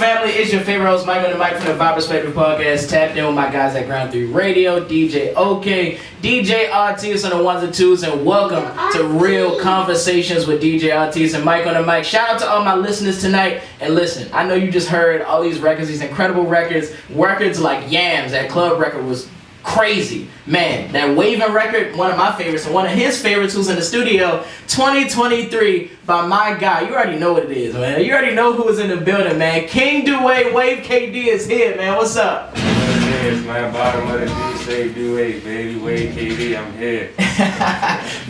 family? It's your favorite host, Mike on the mic from the Vibe Perspective Podcast. Tapped in with my guys at Ground 3 Radio, DJ OK, DJ Artis on the ones and twos, and welcome to Real Conversations with DJ Artis and Mike on the mic. Shout out to all my listeners tonight. And listen, I know you just heard all these records, these incredible records like Yams, that club record was crazy. Man, that Waving record, one of my favorites, and one of his favorites who's in the studio, 2023 by my guy. You already know what it is, man. You already know who is in the building, man. King Doué, Wave KD is here, man. What's up? Yes, man. Bottom of the D, say Doué, baby. Wave KD, I'm here.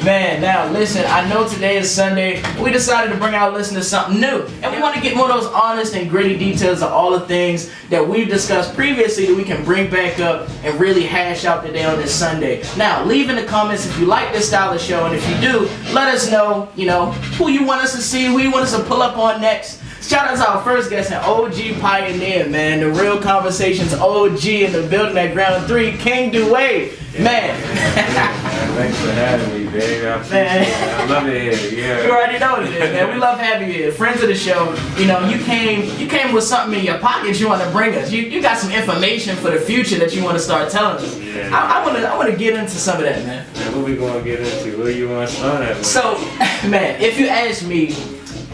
Man, now listen, I know today is Sunday. We decided to bring our listeners something new. And we want to get more of those honest and gritty details of all the things that we've discussed previously that we can bring back up and really hash out today on this Sunday. Now, leave in the comments if you like this style of show, and if you do, let us know, who you want us to see, who you want us to pull up on next. Shout out to our first guest, an OG pioneer, man. The Real Conversations OG in the building at Ground 3, King Doué. Man. Thanks for having me, baby. I appreciate it. I love it here. Yeah. You already know what it is, man. We love having you here. Friends of the show, you came with something in your pocket you want to bring us. You got some information for the future that you want to start telling us. Yeah. I want to get into some of that, man. What we going to get into? Where you want to start at? So, man, if you ask me,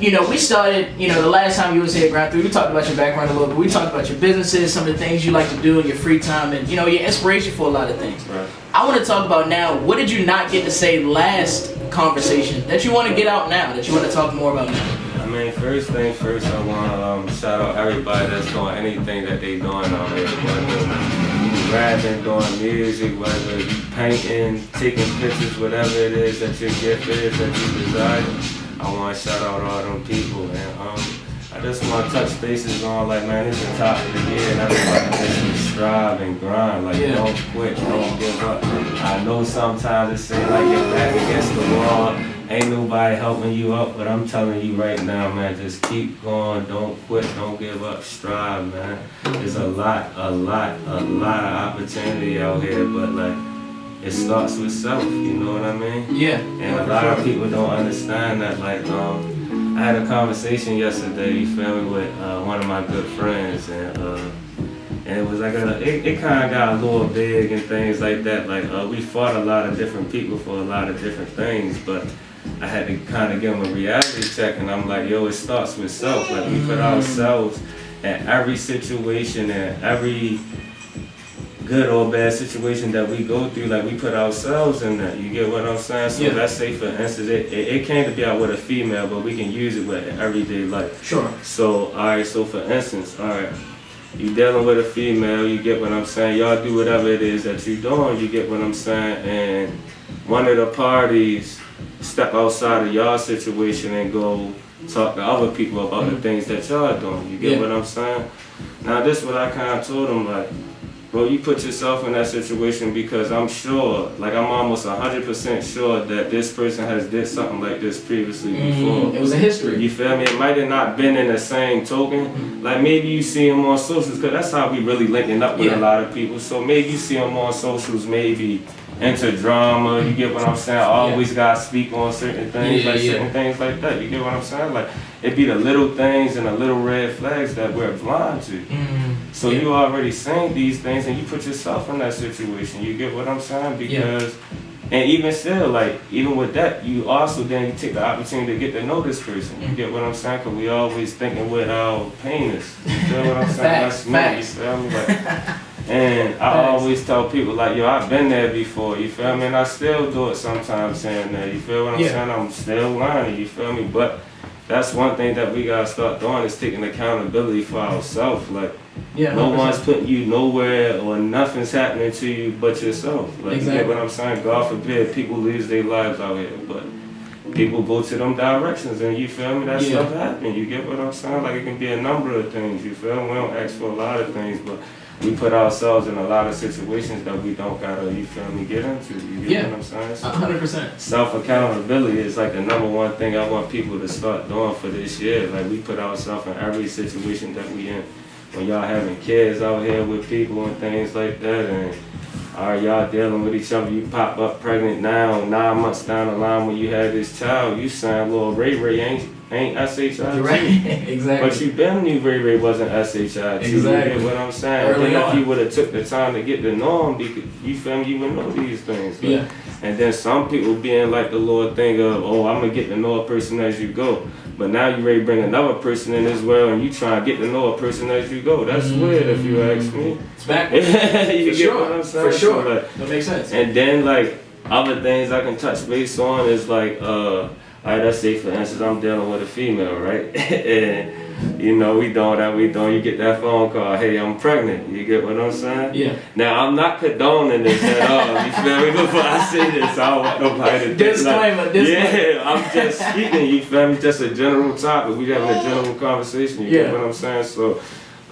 we started, the last time you was here at Ground 3, we talked about your background a little bit. We talked about your businesses, some of the things you like to do in your free time, and, your inspiration for a lot of things. Right. I want to talk about now, what did you not get to say last conversation that you want to get out now, that you want to talk more about now? I mean, first thing first, I want to shout out everybody that's doing anything that they doing out here. Whether you rapping, doing music, whether you painting, taking pictures, whatever it is that your gift is that you desire. I want to shout out all them people, and I just want to touch bases on, man, it's the top of the year, and everybody just strive and grind, don't quit, don't give up. I know sometimes it seems like you're back against the wall, ain't nobody helping you up, but I'm telling you right now, man, just keep going, don't quit, don't give up, strive, man. There's a lot of opportunity out here, but it starts with self, you know what I mean? Yeah. And a lot of people don't understand that. I had a conversation yesterday, you feel me, with one of my good friends, and it was it kind of got a little big and things like that. We fought a lot of different people for a lot of different things, but I had to kind of give them a reality check, and I'm like, yo, it starts with self. We put ourselves in every situation and every good or bad situation that we go through, we put ourselves in that. You get what I'm saying? So let's say, for instance, it came to be out with a female, but we can use it with everyday life. Sure. So, so for instance, you dealing with a female, you get what I'm saying? Y'all do whatever it is that you doing, you get what I'm saying? And one of the parties step outside of y'all situation and go talk to other people about the things that y'all doing. You get what I'm saying? Now, this is what I kind of told them, bro, you put yourself in that situation because I'm sure, I'm almost 100% sure that this person has did something like this previously before. It was a history. You feel me? It might have not been in the same token. Maybe you see him on socials, because that's how we really linking up with a lot of people. So maybe you see him on socials, maybe into drama, you get what I'm saying? Always gotta speak on certain things, certain things like that. You get what I'm saying? It be the little things and the little red flags that we're blind to. So you already saying these things, and you put yourself in that situation. You get what I'm saying? Because, and even still, even with that, you also then take the opportunity to get to know this person. You get what I'm saying? Because we always thinking with our penis. You feel what I'm saying? That's me. You feel me? And I always tell people, yo, I've been there before, you feel me? And I still do it sometimes saying that, you feel what I'm saying? I'm still learning, you feel me? But that's one thing that we gotta start doing, is taking accountability for ourselves. No one's putting you nowhere, or nothing's happening to you but yourself. You get what I'm saying? God forbid people lose their lives out here, but people go to them directions, and you feel me? That stuff happens. You get what I'm saying? It can be a number of things, you feel me? We don't ask for a lot of things, but we put ourselves in a lot of situations that we don't gotta, you feel me, get into. You get what I'm saying? So 100%. Self-accountability is the number one thing I want people to start doing for this year. We put ourselves in every situation that we in. When y'all having kids out here with people and things like that, and y'all dealing with each other, you pop up pregnant now, 9 months down the line when you had this child, you saying, little Ray ain't ain't SHIT. Right, exactly. But you been knew Ray Ray wasn't SHIT. Exactly. You get what I'm saying? Early and on. if you would have took the time to get to know him, you feel me, you would know these things. Like, Yeah. And then some people being like the little thing of, oh, I'm going to get to know a person as you go. But now you ready to bring another person in as well, and you try to get to know a person as you go. That's weird if you ask me. It's backwards. You get what I'm saying? For sure. So, like, That makes sense. and then like other things I can touch base on is like, alright, let's say for instance I'm dealing with a female, right? And you know, we doing, you get that phone call, hey, I'm pregnant. You get what I'm saying? Yeah. Now, I'm not condoning this at all. You feel me? Before I say this, I don't want nobody to Disclaimer. Yeah, I'm just speaking, you feel me? Just a general topic. We having a general conversation, you get what I'm saying? So,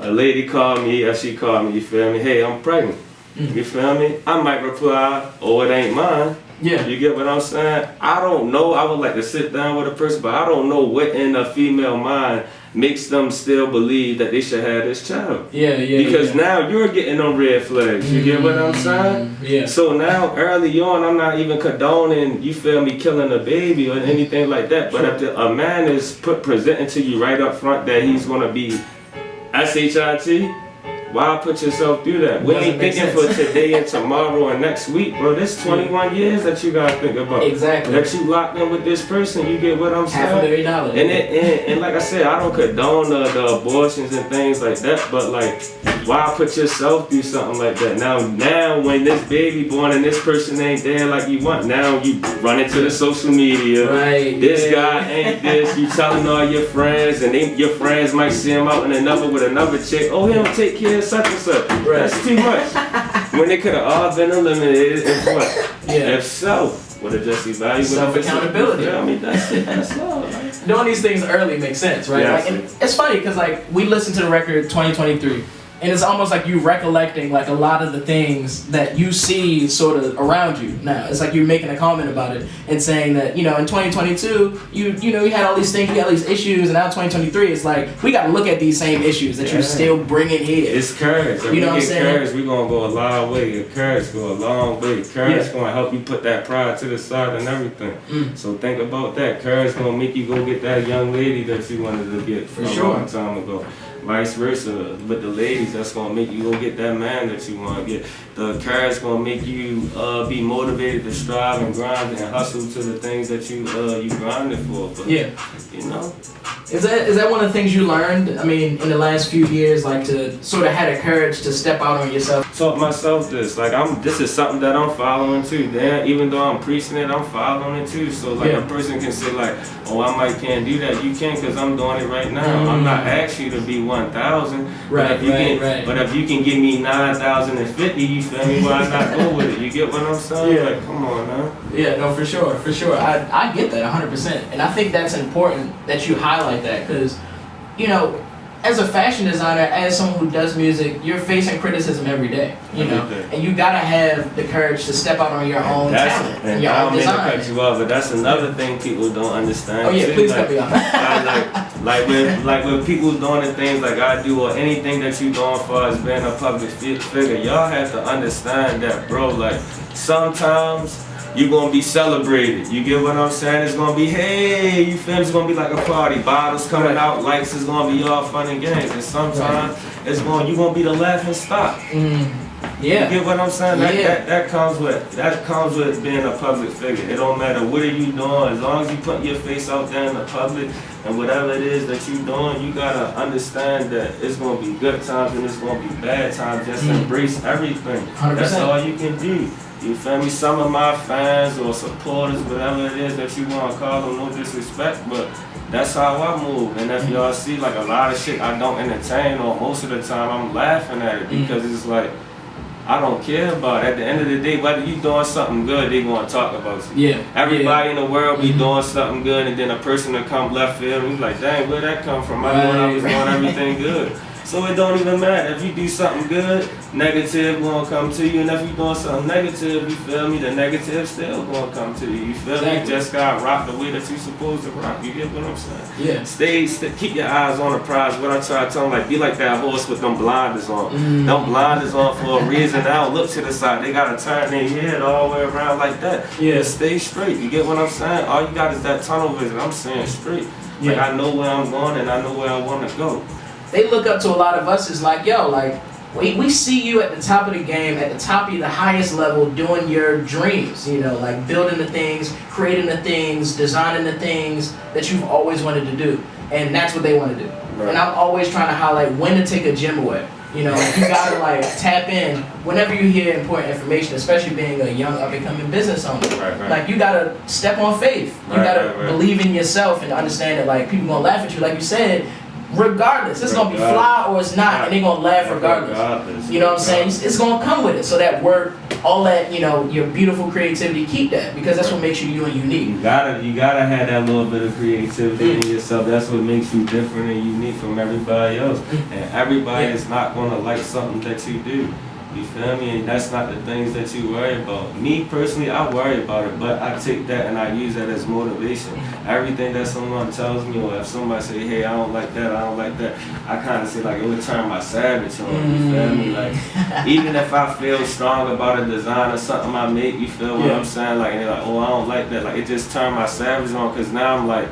a lady called me, if she called me, you feel me? Hey, I'm pregnant. You feel me? I might reply, oh, it ain't mine. Yeah. You get what I'm saying? I don't know. I would like to sit down with a person, but I don't know what in a female mind makes them still believe that they should have this child. Yeah. Because now you're getting on red flags. You get what I'm saying? Yeah. So now early on, I'm not even condoning, you feel me, killing a baby or anything like that. But if a man is presenting to you right up front that he's going to be SHIT, why put yourself through that? We ain't thinking for today and tomorrow and next week, bro. There's 21 years that you gotta think about. Exactly. That you locked in with this person. You get what I'm saying? $500,000. And like I said, I don't condone the abortions and things like that. But like, why put yourself through something like that? Now when this baby born and this person ain't there like you want, now you run into the social media. Right. This guy ain't this. You telling all your friends, and your friends might see him out in another with another chick. Oh, he don't take care of such and such. Right. That's too much. When they could have all been eliminated, if what? Yeah. If so, would have just evaluated self-accountability. I mean, that's it. That's love. Right? Doing these things early makes sense, right? Yes. Like, and it's funny because like we listened to the record 2023. And it's almost like you recollecting like a lot of the things that you see sort of around you now. It's like you're making a comment about it and saying that, you know, in 2022, you know, you had all these things, you had all these issues, and now 2023, it's like, we got to look at these same issues that you're still bringing here. It's courage. If you know what I'm get saying? Courage, we're going to go a long way. If courage go a long way. Courage going to help you put that pride to the side and everything. So think about that. Courage going to make you go get that young lady that you wanted to get For a sure. long time ago. Vice versa, with the ladies, that's gonna make you go get that man that you want to get. The courage gonna make you be motivated to strive and grind and hustle to the things that you grinding for. But, you know. Is that one of the things you learned? I mean, in the last few years, like to sort of had a courage to step out on yourself. Taught myself this. Like this is something that I'm following too. Damn, even though I'm preaching it, I'm following it too. So like a person can say like, oh, I might can't do that. You can, because I'm doing it right now. I'm not asking you to be 1,000. But if you can give me 9,050, you feel me? Why not go with it? You get what I'm saying? Like, come on, man. Yeah, no, for sure. I get that 100%, and I think that's important that you highlight that because, you know, as a fashion designer, as someone who does music, you're facing criticism every day, you know, and you gotta have the courage to step out on your own talent and your own design. I don't mean to cut you off, but that's another thing people don't understand. Oh yeah, too. please like, cut me off. like when people doing the things like I do or anything that you doing for as being a public figure, y'all have to understand that, bro. Like sometimes you're gonna be celebrated. You get what I'm saying? It's gonna be, hey, you feel me? It's gonna be like a party. Bottles coming out, lights is gonna be all fun and games. And sometimes you're gonna be the laughing stock. Yeah. You get what I'm saying? That comes with being a public figure. It don't matter what are you doing, as long as you put your face out there in the public and whatever it is that you're doing, you gotta understand that it's gonna be good times and it's gonna be bad times. Just embrace everything. 100%. That's all you can do. You feel me? Some of my fans or supporters, whatever it is that you want to call them, no disrespect, but that's how I move. And if y'all see like a lot of shit I don't entertain, or most of the time I'm laughing at it because it's like, I don't care about it. At the end of the day, whether you doing something good, they gonna talk about you. Yeah. Everybody in the world be doing something good, and then a person will come left field and be like, dang, where'd that come from? I know I was doing everything good. So it don't even matter. If you do something good, negative gonna come to you. And if you doing something negative, you feel me, the negative still gonna come to you. You feel me? You just gotta rock the way that you supposed to rock. You get what I'm saying? Yeah. Keep your eyes on the prize. What I try to tell them, like, be like that horse with them blinders on. Them blinders on for a reason. They don't look to the side. They gotta turn their head all the way around like that. Yeah. Stay straight. You get what I'm saying? All you got is that tunnel vision. I'm saying straight. It's like I know where I'm going and I know where I want to go. They look up to a lot of us as like, yo, like, we see you at the top of the game, at the top of the highest level, doing your dreams, you know, like building the things, creating the things, designing the things that you've always wanted to do. And that's what they want to do. Right. And I'm always trying to highlight when to take a gym away. You know, you gotta like tap in whenever you hear important information, especially being a young up and coming business owner. Right. Like you gotta step on faith. You gotta believe in yourself and understand that like people gonna laugh at you, like you said. Regardless, it's gonna be fly or it's not, and they're gonna laugh regardless. You know what I'm saying? It's gonna come with it. So that work, all that, you know, your beautiful creativity, keep that, because that's what makes you and unique. You gotta have that little bit of creativity in yourself. That's what makes you different and unique from everybody else. And everybody is not gonna like something that you do. You feel me? And that's not the things that you worry about. Me personally, I worry about it, but I take that and I use that as motivation. Everything that someone tells me, or if somebody say, hey, I don't like that, I kind of say like, it would turn my savage on. You feel me? Like, even if I feel strong about a design or something I make, you feel what I'm saying? Like, and they're like, oh, I don't like that. Like, it just turned my savage on, because now I'm like,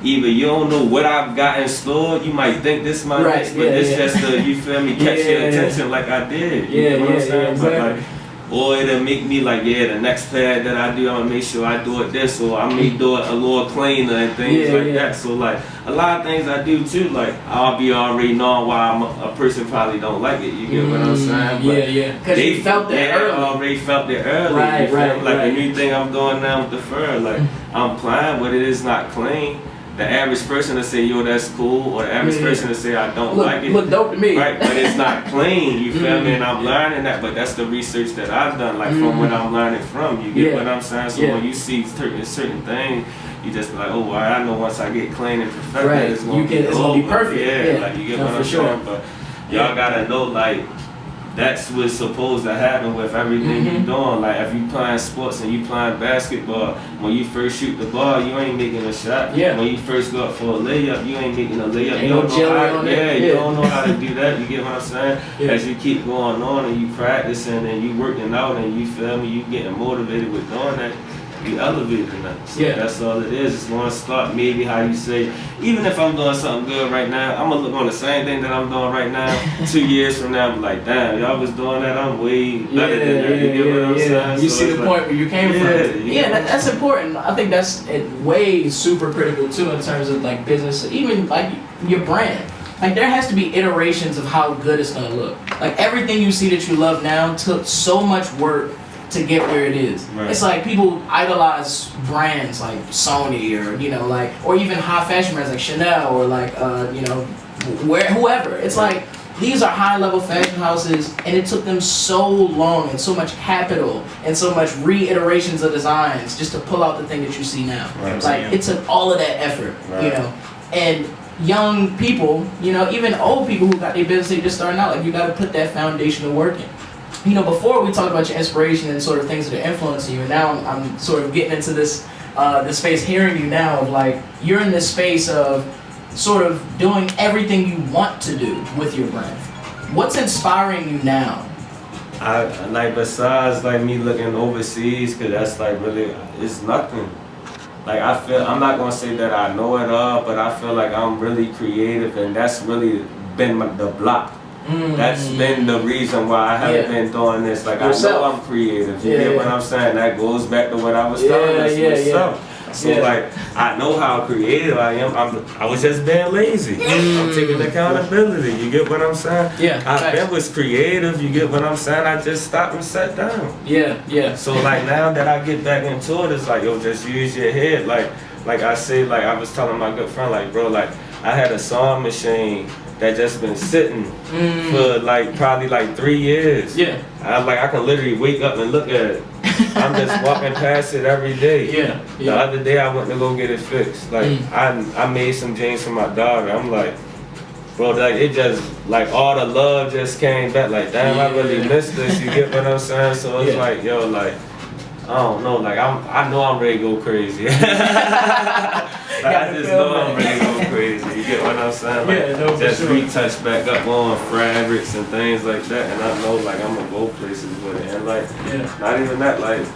either you don't know what I've got in store, you might think this might but it's just to, you feel me, catch your attention like I did. You know what I'm saying? Exactly. But like, or it'll make me like, the next pad that I do, I'm gonna make sure I do it this, or I may do it a little cleaner and things like that. So like, a lot of things I do too, like, I'll be already knowing why a person probably don't like it. You get what I'm saying? But because they felt that early. Already felt it early. Right. Like the new thing I'm doing now with the fur, like, I'm playing, but it is not clean. The average person will say, yo, that's cool, or the average person will say, I don't like it. Look dope to me. Right, but it's not clean, you feel me? And I'm learning that, but that's the research that I've done, like from what I'm learning from. You get what I'm saying? So when you see certain things, you just be like, oh, well, I know once I get clean and perfect, it's gonna be perfect. Like, you get what I'm saying? But y'all gotta know, like, that's what's supposed to happen with everything you're doing. Like, if you playing sports and you playing basketball, when you first shoot the ball, you ain't making a shot. When you first go up for a layup, you ain't making a layup. You don't know how to do that. You get what I'm saying? As you keep going on and you practicing and you working out and you feel me, you getting motivated with doing that, you elevating that. So that's all it is. It's going to start maybe how you say, even if I'm doing something good right now, I'm going to look on the same thing that I'm doing right now. 2 years from now, I'm like, damn, y'all was doing that, I'm way better than that. You get what I'm saying? You see the point where you came from. That's important. I think that's way super critical too in terms of like business, even like your brand. Like, there has to be iterations of how good it's going to look. Like, everything you see that you love now took so much work to get where it is. It's like people idolize brands like Sony, or you know, like, or even high fashion brands like Chanel, or like you know, whoever. It's like, these are high level fashion houses, and it took them so long and so much capital and so much reiterations of designs just to pull out the thing that you see now. Like, it took all of that effort, you know. And young people, you know, even old people who got their business just starting out, like, you got to put that foundational work in. You know, before we talked about your inspiration and sort of things that are influencing you, and now I'm sort of getting into this space, hearing you now, of like, you're in this space of sort of doing everything you want to do with your brand. What's inspiring you now? I like, besides like me looking overseas, cause that's like really, it's nothing. Like, I feel, I'm not gonna say that I know it all, but I feel like I'm really creative, and that's really been the block. That's been the reason why I haven't been doing this. Like, I know I'm creative. You get what I'm saying? That goes back to what I was telling myself. So like, I know how creative I am. I was just being lazy. I'm taking accountability. You get what I'm saying? I was creative. You get what I'm saying? I just stopped and sat down. So like, now that I get back into it, it's like, yo, just use your head. Like I say, like I was telling my good friend, like, bro, like, I had a sewing machine that just been sitting for like probably like 3 years. I can literally wake up and look at it. I'm just walking past it every day. The other day I went to go get it fixed. Like, I made some jeans for my daughter. I'm like, bro, like, it just, like, all the love just came back. Like, damn, I really missed this. You get what I'm saying? So it's like, yo, like, I don't know, like, I know I'm ready to go crazy. I just know I'm ready to go crazy. You get what I'm saying? Like, just retouch back up on fabrics and things like that, and I know, like, I'm gonna go places with it. And like, not even that, like,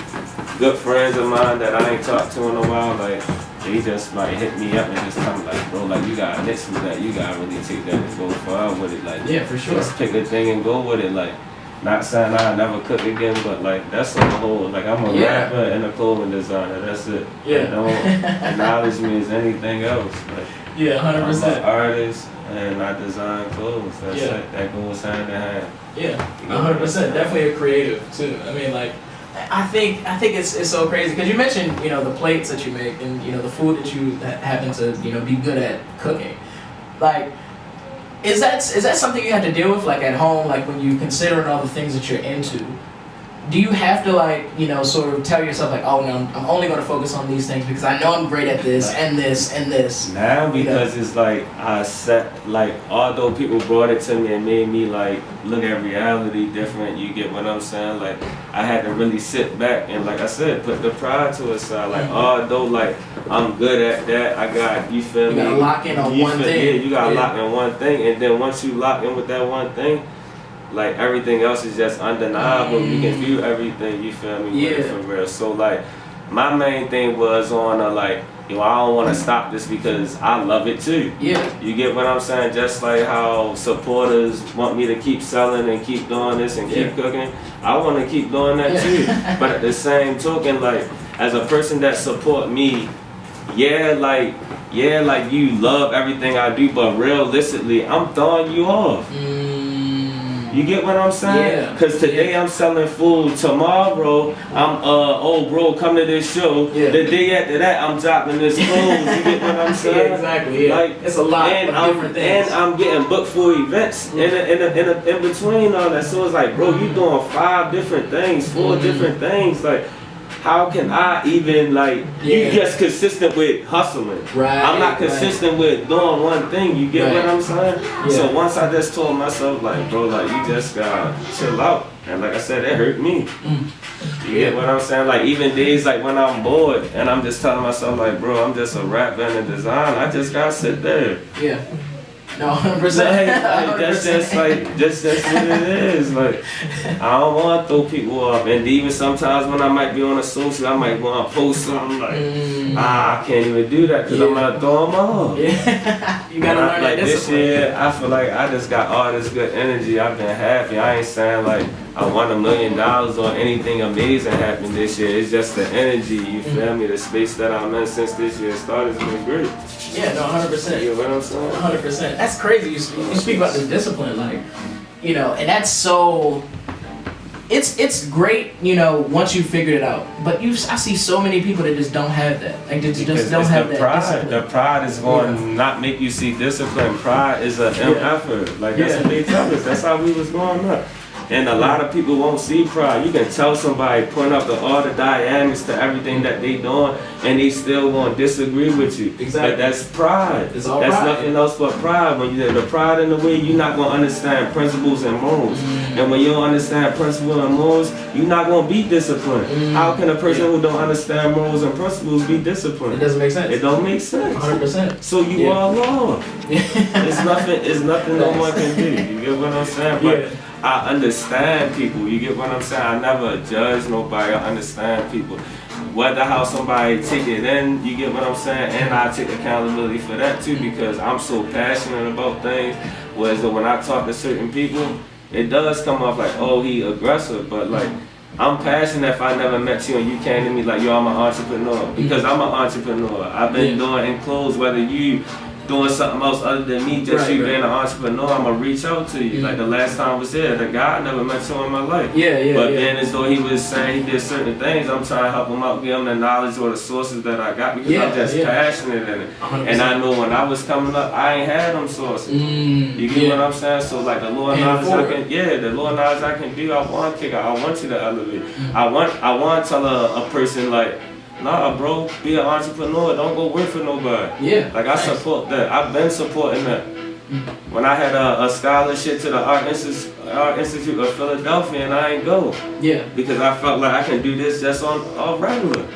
good friends of mine that I ain't talked to in a while, like, they just like hit me up and just tell me like, bro, like you gotta mix with that, you gotta really take that and go far with it, like yeah, for sure. Just pick a thing and go with it, like. Not saying I'll never cook again, but like that's on the whole. Like I'm a rapper and a clothing designer. That's it. Yeah. Don't acknowledge me as anything else. Like, yeah, 100%. I'm an artist and I design clothes. That's it. That goes hand in hand. Yeah, 100%. Definitely a creative too. I mean, like, I think it's so crazy because you mentioned the plates that you make and the food that you happen to be good at cooking, like. Is that something you have to deal with, like at home, like when you considering all the things that you're into? Do you have to like, sort of tell yourself like, oh no, I'm only going to focus on these things because I know I'm great at this and this and this? Now because it's like I set like although people brought it to me and made me like look at reality different, you get what I'm saying? Like I had to really sit back and like I said, put the pride to the side. Like although like I'm good at that, I got you feel me? You gotta lock in on one thing. Yeah, you gotta lock in one thing, and then once you lock in with that one thing. Like everything else is just undeniable. You can do everything, you feel me? Yeah. For real. So like my main thing was on like, I don't want to stop this because I love it too. Yeah. You get what I'm saying? Just like how supporters want me to keep selling and keep doing this and keep cooking. I want to keep doing that too. But at the same token, like as a person that support me, like you love everything I do, but realistically, I'm throwing you off. You get what I'm saying? Yeah. Cause today I'm selling food. Tomorrow I'm oh bro, come to this show. Yeah. The day after that I'm dropping this clothes. You get what I'm saying? Yeah, exactly. Yeah. Like it's a lot of different things. And I'm getting booked for events in between all that. So it's like, bro, you doing 5 different things, 4 different things. Like, how can I even you just consistent with hustling? Right. I'm not consistent with doing one thing. You get what I'm saying? Yeah. So once I just told myself like, bro, like you just gotta chill out. And like I said, it hurt me. You get what I'm saying? Like even days like when I'm bored and I'm just telling myself like, bro, I'm just a rapper and a designer. I just gotta sit there. Yeah. No, 100%. Like, that's just like, that's what it is. Like, I don't want to throw people off. And even sometimes when I might be on a social, I might want to post something like, I can't even do that because I'm going to throw them off. Yeah. You got to learn that discipline. This year, I feel like I just got all this good energy. I've been happy. I ain't saying like I won $1 million or anything amazing happened this year. It's just the energy, you feel me? The space that I'm in since this year started has been great. Yeah, no, 100%. You know what I'm saying? 100%. That's crazy. You speak about the discipline, like, and that's so. It's great, once you figured it out. But I see so many people that just don't have that. Like, they just don't have that discipline. The pride is going to not make you see discipline. Pride is an effort. Like, that's what they tell us. That's how we was growing up. And a lot of people won't see pride. You can tell somebody, point out all the dynamics to everything that they doing, and they still won't disagree with you. Exactly. But that's pride. It's all that's pride. Nothing else but pride. When you have the pride in the way, you're not going to understand principles and morals. And when you don't understand principles and morals, you're not going to be disciplined. How can a person who don't understand morals and principles be disciplined? It doesn't make sense. It don't make sense. 100%. So you are wrong. It's nothing no one can do. You get what I'm saying? But I understand people. You get what I'm saying? I never judge nobody. I understand people. Whether how somebody take it in, you get what I'm saying? And I take accountability for that too because I'm so passionate about things. Whereas when I talk to certain people, it does come off like, oh, he aggressive. But like, I'm passionate if I never met you and you came to me like, yo, I'm an entrepreneur. Because I'm an entrepreneur. I've been doing in clothes, whether you doing something else other than me, just you being an entrepreneur, I'm gonna reach out to you. Like the last time I was here, the guy I never met you in my life. But then as though he was saying he did certain things, I'm trying to help him out, give him the knowledge or the sources that I got because I'm just passionate in it. 100%. And I know when I was coming up, I ain't had them sources. You get what I'm saying? So like the Lord knowledge the Lord knowledge I can do, I want to kick out, I want you to elevate. I want to tell a person like, nah, bro, be an entrepreneur. Don't go work for nobody. Like I support that. I've been supporting that. When I had a scholarship to the Art Institute of Philadelphia, and I ain't go. Because I felt like I can do this just on regular.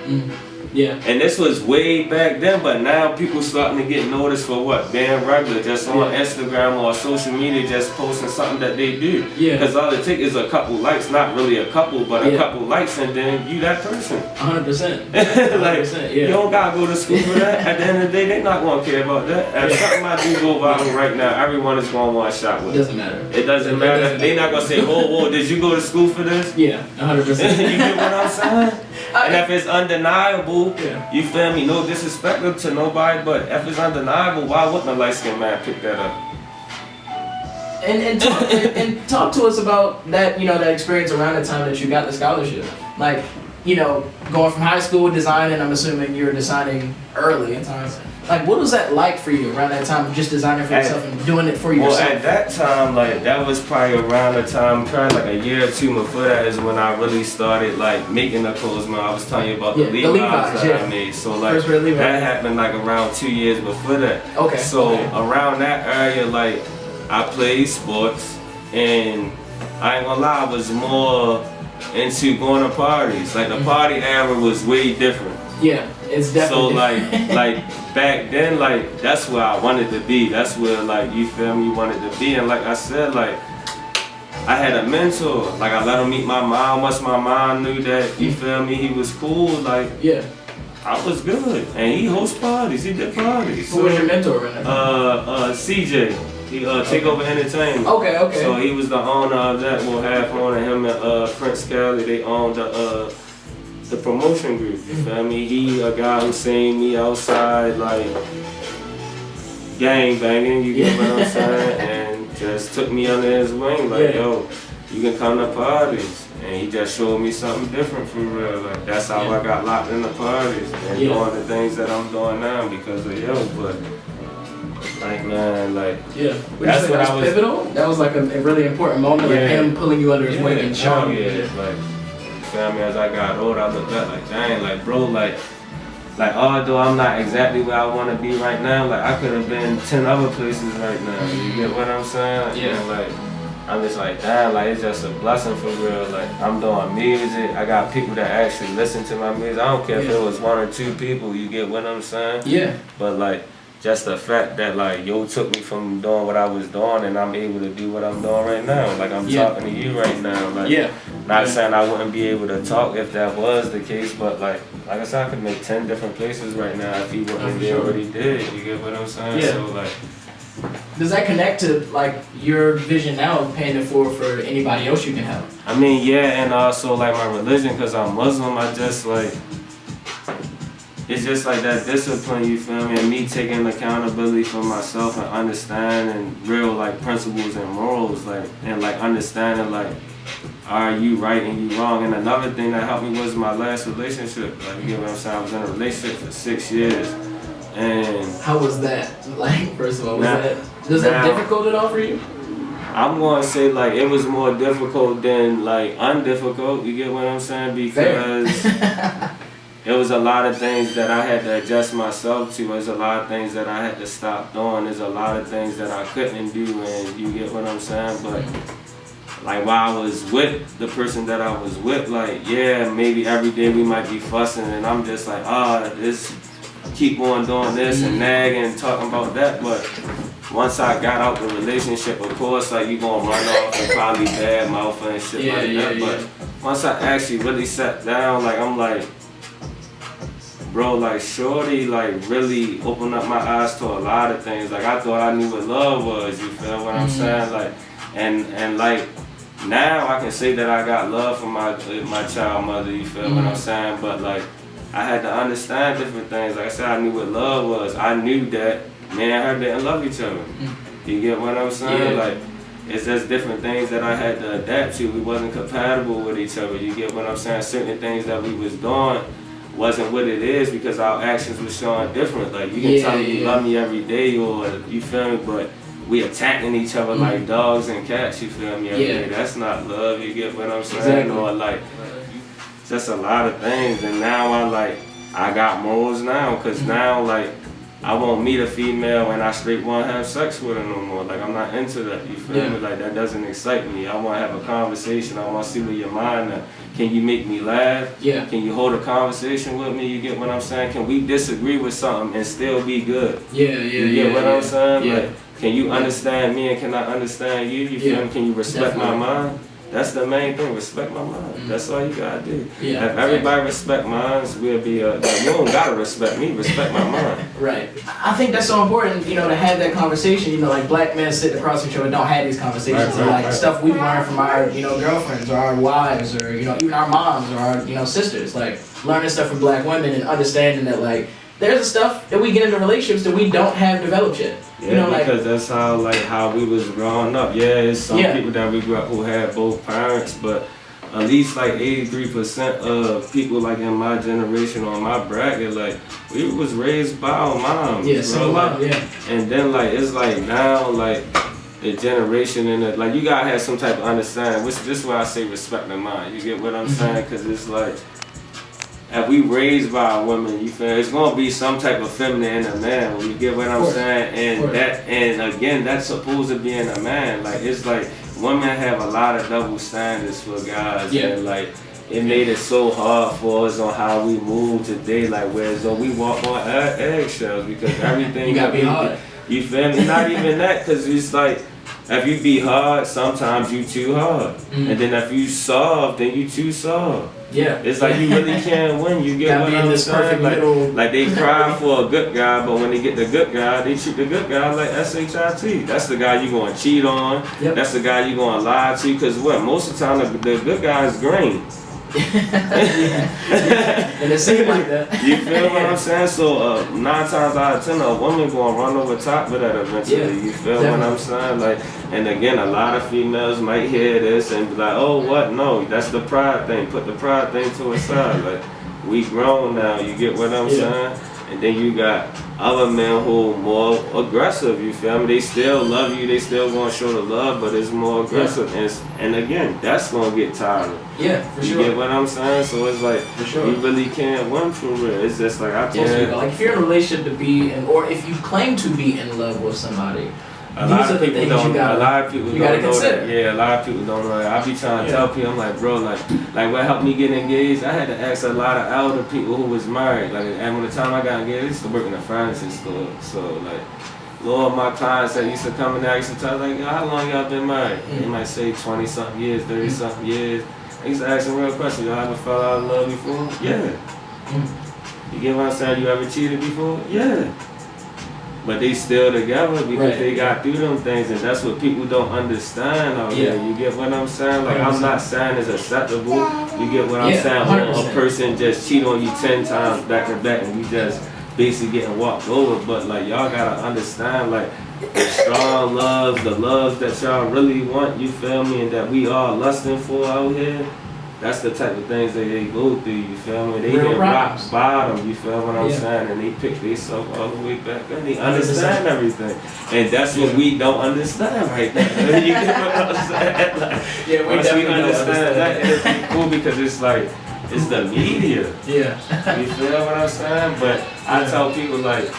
Yeah. And this was way back then, but now people starting to get noticed for what? Being regular, just on Instagram or social media, just posting something that they do. Yeah. Because all it takes is a couple likes, not really a couple, but a couple likes, and then you that person. 100%. Like, you don't gotta go to school for that. At the end of the day, they not gonna care about that. If something I do go viral right now, everyone is gonna want a shot with it. Doesn't matter. It doesn't matter. They not gonna say, whoa, did you go to school for this? Yeah, 100%. You get what I'm saying? And if it's undeniable, you feel me? No disrespect to nobody, but if it's undeniable, why wouldn't a light-skinned man pick that up? And talk to us about that, that experience around the time that you got the scholarship. Like, going from high school design, and I'm assuming you were designing early in time. Like, what was that like for you around that time, just designing for yourself and doing it for yourself? Well, at that time, like, that was probably around the time, probably like a year or two before that is when I really started, like, making the clothes. Man, I was telling you about the Levi's that I made. So, like, that happened, like, around 2 years before that. Okay. So, around that area, like, I played sports, and I ain't gonna lie, I was more into going to parties. Like, the party era was way different. Yeah, it's definitely. So like back then, like that's where I wanted to be. That's where, like, you feel me, wanted to be. And like I said, like I had a mentor. Like I let him meet my mom. Once my mom knew that, you feel me, he was cool. Like I was good. And he hosts parties. He did parties. Who was your mentor in that? CJ. He Takeover Entertainment. Okay. So he was the owner of that. Well, half owner. Him and Prince Kelly. They owned the promotion group, you feel me? He a guy who seen me outside, like, gang banging, you get what I'm saying? And just took me under his wing, like, yo, you can come to parties. And he just showed me something different for real. Like, that's how I got locked in the parties and doing the things that I'm doing now because of yo. But, like, man, like, that's what I was pivotal. That was like a really important moment, like him pulling you under his wing and showing you. Like, feel me, as I got older, I looked up like, dang, like, bro, like although I'm not exactly where I want to be right now, like, I could have been 10 other places right now. You get what I'm saying? And, like, I'm just like, damn, like, it's just a blessing for real. Like, I'm doing music. I got people that actually listen to my music. I don't care if it was 1 or 2 people. You get what I'm saying? Yeah. But, like, just the fact that, like, yo took me from doing what I was doing and I'm able to do what I'm doing right now. Like, I'm talking to you right now. Like, not saying I wouldn't be able to talk if that was the case, but, like I said, I could make 10 different places right now if he wouldn't already did. You get what I'm saying? So, like, does that connect to, like, your vision now of paying it forward for anybody else you can help? I mean, and also, like, my religion, because I'm Muslim, I just, like, it's just like that discipline, you feel me, and me taking accountability for myself and understanding real, like, principles and morals, like, and, like, understanding, like, are you right and you wrong? And another thing that helped me was my last relationship. Like, you get what I'm saying? I was in a relationship for 6 years. And how was that? Like, first of all, was that difficult at all for you? I'm going to say, like, it was more difficult than, like, undifficult. You get what I'm saying? Because it was a lot of things that I had to adjust myself to. There's a lot of things that I had to stop doing. There's a lot of things that I couldn't do, and you get what I'm saying? But, like, while I was with the person that I was with, like, maybe every day we might be fussing, and I'm just like, this, keep on doing this and nagging and talking about that. But once I got out the relationship, of course, like, you gonna run off and probably bad mouth and shit that. But once I actually really sat down, like, I'm like, bro, like, shorty, like, really opened up my eyes to a lot of things. Like, I thought I knew what love was, you feel what I'm saying? Like, and like, now I can say that I got love for my child mother, you feel what I'm saying? But, like, I had to understand different things. Like I said, I knew what love was. I knew that me and her didn't love each other. You get what I'm saying? Like, it's just different things that I had to adapt to. We wasn't compatible with each other. You get what I'm saying? Certain things that we was doing wasn't what it is because our actions were showing different. Like, you can tell me you love me every day, or you feel me, but we attacking each other like dogs and cats, you feel me, every day. That's not love, you get what I'm saying? Exactly. Or, like, just a lot of things. And now I got morals now, because now, like, I won't meet a female and I straight want to have sex with her no more. Like, I'm not into that, you feel me? Like, that doesn't excite me. I want to have a conversation. I want to see where your mind at. Can you make me laugh? Yeah. Can you hold a conversation with me? You get what I'm saying? Can we disagree with something and still be good? You get what I'm saying? Yeah. Like, can you understand me and can I understand you? You feel me? Can you respect my mind? That's the main thing. Respect my mind. That's all you gotta do. Yeah, if everybody respect minds, we'll be like, you don't gotta respect me. Respect my mind. Right. I think that's so important, you know, to have that conversation. You know, like black men sitting across each other don't have these conversations. Like stuff we learn from our, you know, girlfriends or our wives or, you know, even our moms or our, you know, sisters. Like learning stuff from black women and understanding that like there's stuff that we get into relationships that we don't have developed yet. Yeah, you know, because that's how we was growing up. Yeah, it's some people that we grew up who had both parents, but at least like 83% of people like in my generation or my bracket, like we was raised by our moms. Yeah, single mom, yeah. And then like it's like now like the generation and it, like you gotta have some type of understanding. This is why I say respect the mind. You get what I'm saying? Because it's like, if we raised by a woman, you feel it's gonna be some type of feminine in a man. You get what I'm saying? And and again, that's supposed to be in a man. Like it's like women have a lot of double standards for guys, and like it made it so hard for us on how we move today. Like whereas though we walk on eggshells because everything you gotta be hard. You feel me? Not even that, because it's like if you be hard, sometimes you too hard, and then if you soft, then you too soft. Yeah. It's like you really can't win. You get what I'm saying? Like they cry for a good guy, but when they get the good guy, they treat the good guy like SHIT. That's the guy you gonna cheat on. That's the guy you gonna lie to. Cause what? Most of the time the good guy is green. And it seems like that. You feel what I'm saying? So 9 times out of 10, a woman gonna run over top of that eventually. You feel what I'm saying? Like, and again, a lot of females might hear this and be like, "Oh, what? No, that's the pride thing. Put the pride thing to a side. Like, we grown now. You get what I'm saying?" And then you got other men who are more aggressive, you feel me? They still love you, they still gonna show the love, but it's more aggressive. And again, that's gonna get tiring. Yeah, for sure. You get what I'm saying? So it's like, you really can't win for real. It's just like, I told like if you're in a relationship to be in, or if you claim to be in love with somebody, a lot of people don't know that. Yeah, a lot of people don't know that. I be trying to tell people, I'm like, bro, like what helped me get engaged, I had to ask a lot of elder people who was married. Like, and when the time I got engaged, I used to work in a furniture store. So, like, a lot of my clients that used to come in there, I used to tell them, like, how long y'all been married? They might say 20-something years, 30-something years. I used to ask them real questions. Y'all ever fell out of love before? Yeah. You get what I'm saying? You ever cheated before? Yeah. But they still together because they got through them things, and that's what people don't understand out here. You get what I'm saying? Like, I'm not saying it's acceptable. You get what I'm saying? 100%. A person just cheat on you 10 times back to back, and you just basically getting walked over. But like, y'all gotta understand, like, the strong loves, the loves that y'all really want, you feel me, and that we all lusting for out here. That's the type of things that they go through, you feel me? They get rock bottom, you feel what I'm saying? And they pick themselves all the way back and they understand everything. And that's what we don't understand right now. You get what I'm saying? Like, we once we definitely understand that, it'll be cool because it's like, it's the media. You feel what I'm saying? But I tell people, like,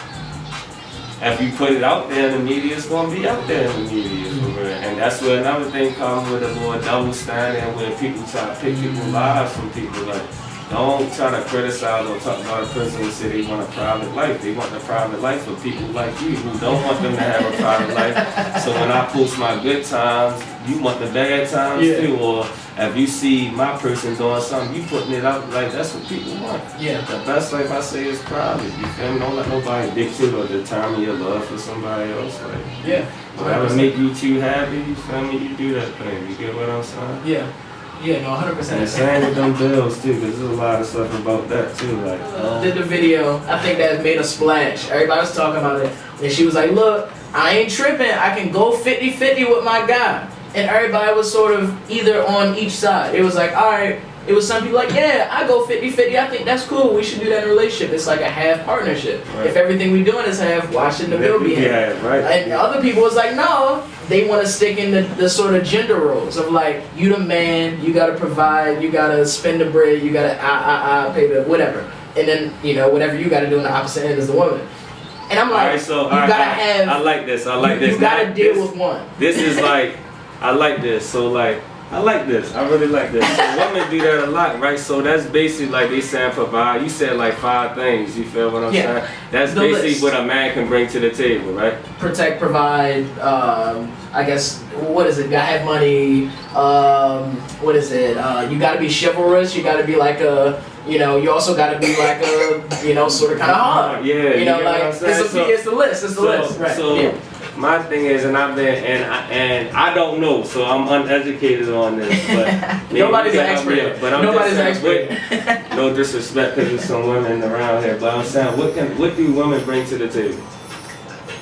if you put it out there in the media, it's going to be out there in the media, for real. And that's where another thing comes with a more double standard, where people try to pick people's lives from people. Like, don't try to criticize or talk about a person and say they want a private life. They want a private life for people like you who don't want them to have a private life. So when I post my good times, you want the bad times too. Or if you see my person doing something, you putting it out, like, that's what people want. The best life, I say, is private. You feel me? Don't let nobody dictate or determine your love for somebody else. Like, whatever make you too happy, you feel me? You do that thing. You get what I'm saying? Yeah, no, 100%. And same with them bills too, because there's a lot of stuff about that too. Like, did the video, I think that made a splash. Everybody was talking about it. And she was like, look, I ain't tripping. I can go 50-50 with my guy. And everybody was sort of either on each side. It was like, all right. It was some people like, yeah, I go 50-50. I think that's cool. We should do that in a relationship. It's like a half partnership. If everything we doing is half, why shouldn't the bill be half? And other people was like, no, they want to stick in the sort of gender roles of like, you the man, you got to provide, you got to spend the bread, you got to pay the whatever. And then, you know, whatever you got to do on the opposite end is the woman. And I'm like, I like this. You gotta deal with one. This is like, I like this. So like, I like this. I really like this. So women do that a lot, right? So that's basically like they saying provide. You said like 5 things. You feel what I'm saying? That's basically list. what a man can bring to the table, right? Protect, provide. I guess what is it? Gotta have money. What is it? You gotta be chivalrous. You gotta be like a. You also gotta be like a. Sort of kind of hard. Yeah. You know, like it's the list. It's the list. Right. So, my thing is, and I've been, and I don't know, so I'm uneducated on this, but nobody's an expert. But I'm nobody's an expert. No disrespect, because there's some women around here, but I'm saying, what do women bring to the table?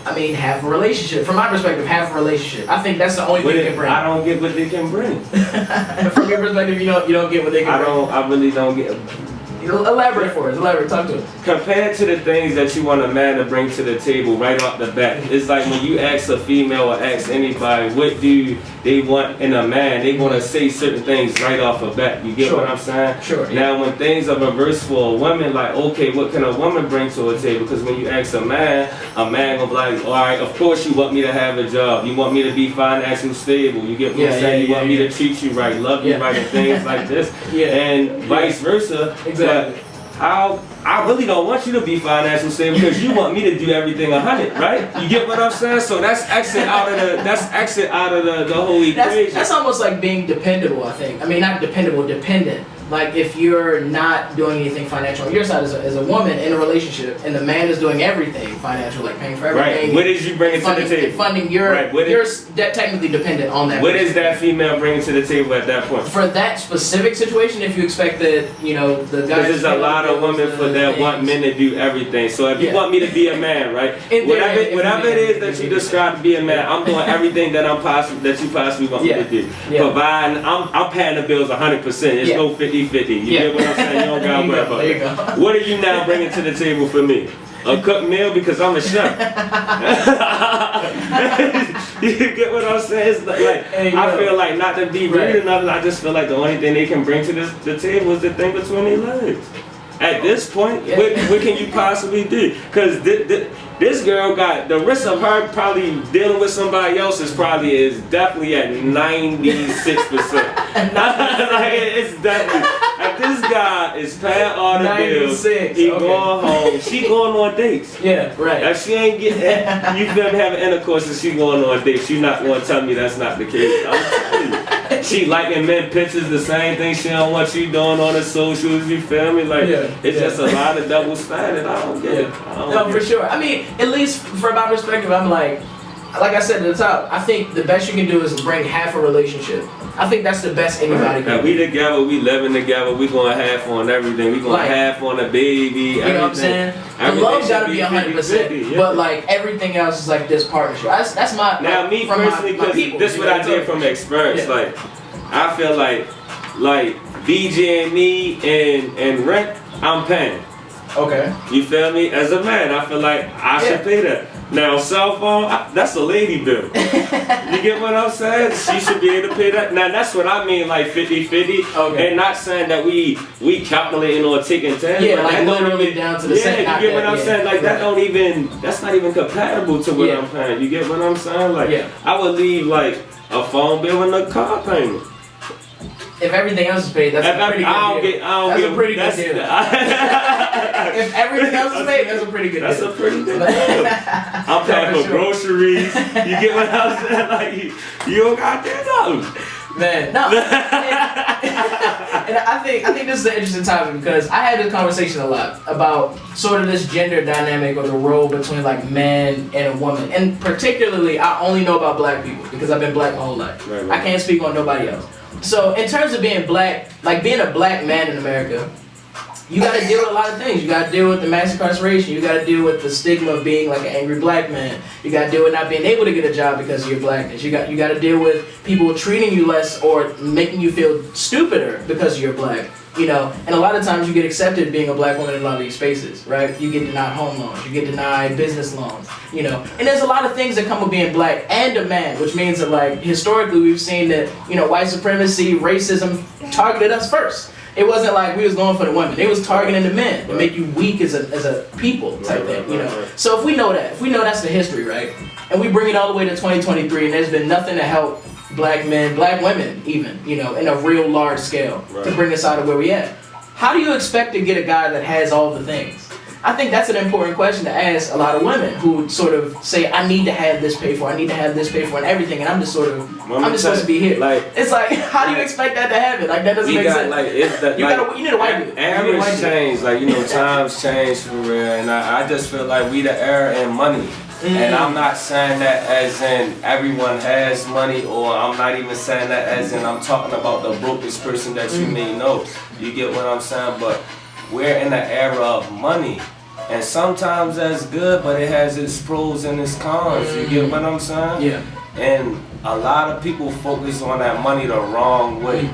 I mean, have a relationship. From my perspective, have a relationship. I think that's the only thing they can bring. I don't get what they can bring. From your perspective, you don't get what they can bring. I really don't get. Elaborate for us. Talk to us. Compared to the things that you want a man to bring to the table right off the bat, it's like when you ask a female or ask anybody, what do they want in a man, they want to say certain things right off the bat. You get what I'm saying? Sure. Now, when things are reversed for a woman, like, okay, what can a woman bring to a table? Because when you ask a man gonna be like, all right, of course you want me to have a job. You want me to be financially stable. You get what I'm saying? You want me to treat you right, love you right, and things like this. And vice versa. Exactly. I really don't want you to be financially stable because you want me to do everything 100, right? You get what I'm saying? So that's exit out of the whole equation. That's almost like being dependable, I think. I mean, not dependable, dependent. Like if you're not doing anything financial on your side as a woman in a relationship, and the man is doing everything financial, like paying for everything. Right. What is you bringing to the table? Funding you're technically dependent on that. What is that female bringing to the table at that point? For that specific situation, if you expect that, the guys. Because there's a lot of women that want men to do everything. So if you want me to be a man, right? Whatever it is that you describe to be a man, I'm doing everything that you possibly want me to do. Providing, I'm paying the bills 100%. It's no 50-50. You get what I'm saying? You don't gotta worry about it. What are you now bringing to the table for me? A cooked meal because I'm a chef. You get what I'm saying? It's like I feel like, not to be rude or nothing, I just feel like the only thing they can bring to the table is the thing between their legs. At this point, what can you possibly do? Because this girl got the risk of her probably dealing with somebody else is definitely at 96%. It's definitely. Like this guy is paying all the bills. He going home. She going on dates. Yeah, right. If she ain't getting, you feel me, having intercourse and she going on dates, you're not going to tell me that's not the case. I'm telling you. She liking men pictures, the same thing she don't want you doing on the socials, you feel me? Like, it's just a lot of double standard. I don't get it. No, for sure. I mean, at least from my perspective, I'm like I said at the top, I think the best you can do is bring half a relationship. I think that's the best anybody can do. We together, we living together, we going half on everything. We going half on the baby, you know what I'm saying? The love gotta be 100%, but like everything else is like this partnership. That's my now me personally, because this is what I did from experience. Like I feel like DJ and me and rent, I'm paying. Okay. You feel me? As a man, I feel like I should pay that. Now, cell phone, that's a lady bill. You get what I'm saying? She should be able to pay that. Now, that's what I mean, like 50-50. Okay. And not saying that we calculating or taking 10. Yeah, like literally down to the cent. Yeah, you get what I'm saying? Like, that's not even compatible to what I'm paying. You get what I'm saying? Like, I would leave, like, a phone bill and a car payment. If everything else is paid, that's a pretty good deal. That's a pretty good deal. If everything else is paid, that's a pretty good deal. That's a pretty good deal. I'm paying for groceries. You get what I'm saying? Like, you don't got $10. Man, no. And I think this is an interesting topic because I had this conversation a lot about sort of this gender dynamic or the role between like man and a woman. And particularly, I only know about black people because I've been black my whole life. Right. I can't speak on nobody else. So in terms of being black, like being a black man in America, you got to deal with a lot of things. You got to deal with the mass incarceration. You got to deal with the stigma of being like an angry black man. You got to deal with not being able to get a job because of your blackness. You got to deal with people treating you less or making you feel stupider because you're black. You know, and a lot of times you get accepted being a black woman in a lot of these spaces, right? You get denied home loans, you get denied business loans, you know. And there's a lot of things that come with being black and a man, which means that like historically we've seen that, you know, white supremacy, racism targeted us first. It wasn't like we was going for the women. They was targeting the men to make you weak as a people type thing, you know. So if we know that's the history, right? And we bring it all the way to 2023, and there's been nothing to help black men, black women even, you know, in a real large scale to bring us out of where we at. How do you expect to get a guy that has all the things? I think that's an important question to ask a lot of women who sort of say, I need to have this paid for, I need to have this paid for and everything, and I'm just sort of, I'm just supposed to be here. Like, it's like, how do you expect that to happen? Like, that doesn't make sense. Like, it's the, you need a white dude. Average change, like, you know, times change for real, and I just feel like we the era in money. And I'm not saying that as in everyone has money, or I'm not even saying that as in I'm talking about the brokest person that you may know. You get what I'm saying? But we're in the era of money. And sometimes that's good, but it has its pros and its cons. You get what I'm saying? Yeah. And a lot of people focus on that money the wrong way.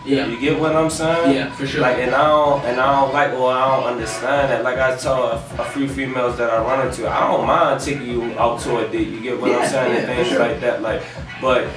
Yeah. You get what I'm saying? Yeah, for sure. Like, and I don't like, or I don't understand that. Like I tell a few females that I run into, I don't mind taking you out to a date. You get what I'm saying? And things like that. Like, but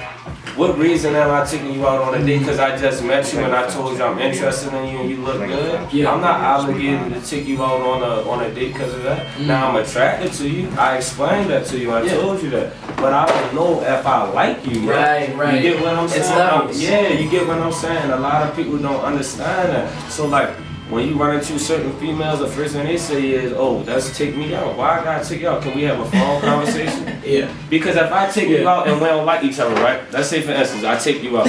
what reason am I taking you out on a date? Because I just met you and I told you I'm interested in you and you look good. Yeah. I'm not obligated to take you out on a date because of that. Now I'm attracted to you. I explained that to you. I told you that. But I don't know if I like you. Right. You get what I'm saying? It's levels. Yeah, you get what I'm saying. A lot of people don't understand that. So like, when you run into certain females, the first thing they say is, oh, let's take me out. Why I gotta take you out? Can we have a phone conversation? Yeah. Because if I take you out and we don't like each other, right? Let's say for instance, I take you out.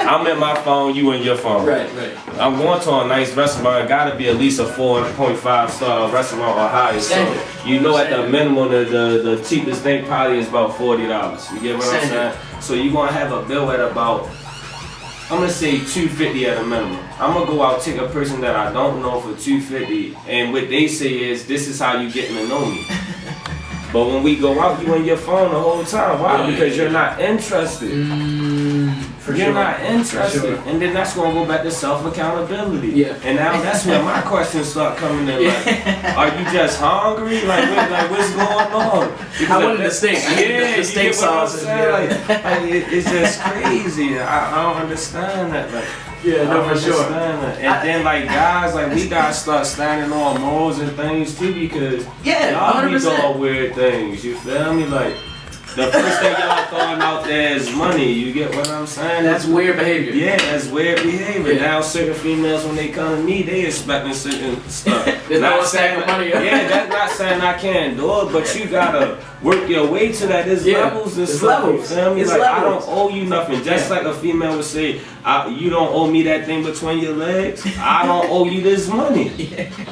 I'm in my phone, you in your phone. Right. I'm going to a nice restaurant. It gotta be at least a 4.5 star restaurant or higher. So you know at the minimum, the cheapest thing probably is about $40. You get what I'm saying? So you're gonna have a bill at about, I'm gonna say $250 at a minimum. I'm gonna go out take a person that I don't know for $250, and what they say is, this is how you getting to know me. But when we go out, you on your phone the whole time. Why? Because you're not interested. You're not interested. And then that's gonna go back to self-accountability. Yeah. And now that's where my questions start coming in. Like, are you just hungry? Like what's going on? Because I wanted the steak. The steak sauce. It's just crazy. I don't understand that. Like, yeah, no, for sure. And then like guys, like we gotta start standing on morals and things too, because y'all be doing weird things. You feel me? Like, the first thing y'all throwing out there is money. You get what I'm saying? That's weird behavior. Yeah, that's weird behavior. Now certain females, when they come to me, they expecting certain stuff. There's no stack of money. Yeah, that's not saying I can't do it, but you gotta work your way to that. There's levels and stuff. Levels. You feel me? It's like levels. I don't owe you nothing. Just like a female would say, you don't owe me that thing between your legs. I don't owe you this money.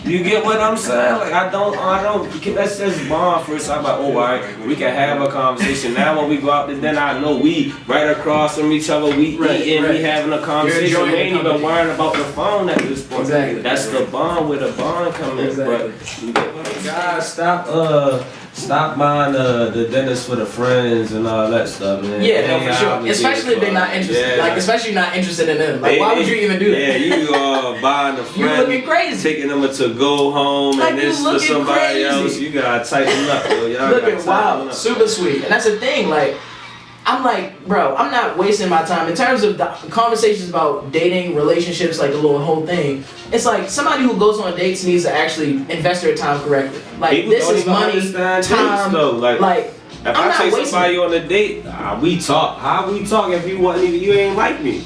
You get what I'm saying? Like I don't. Let's just bond first. I'm like, oh, all right, we can have a conversation. Now when we go out there, then I know we right across from each other. We eating, we having a conversation. We ain't even worrying about the phone at this point. Exactly. That's the bond where the bond come in. Exactly. But you get what I'm saying? Guys, stop buying the dinners for the friends and all that stuff, man. Yeah, no, for sure. Especially if they're not interested. Like, especially not interested in them. Like, why would you even do that? Yeah, you buying the friend. You looking crazy. Taking them to go home like, and this for somebody else. You gotta tighten up, yo. Y'all looking wild, super sweet. And that's the thing, like, I'm like, bro, I'm not wasting my time. In terms of the conversations about dating, relationships, like the whole thing, it's like somebody who goes on dates needs to actually invest their time correctly. Like, people this is money, time, like if I take somebody on a date, we talk. How we talk if you ain't like me?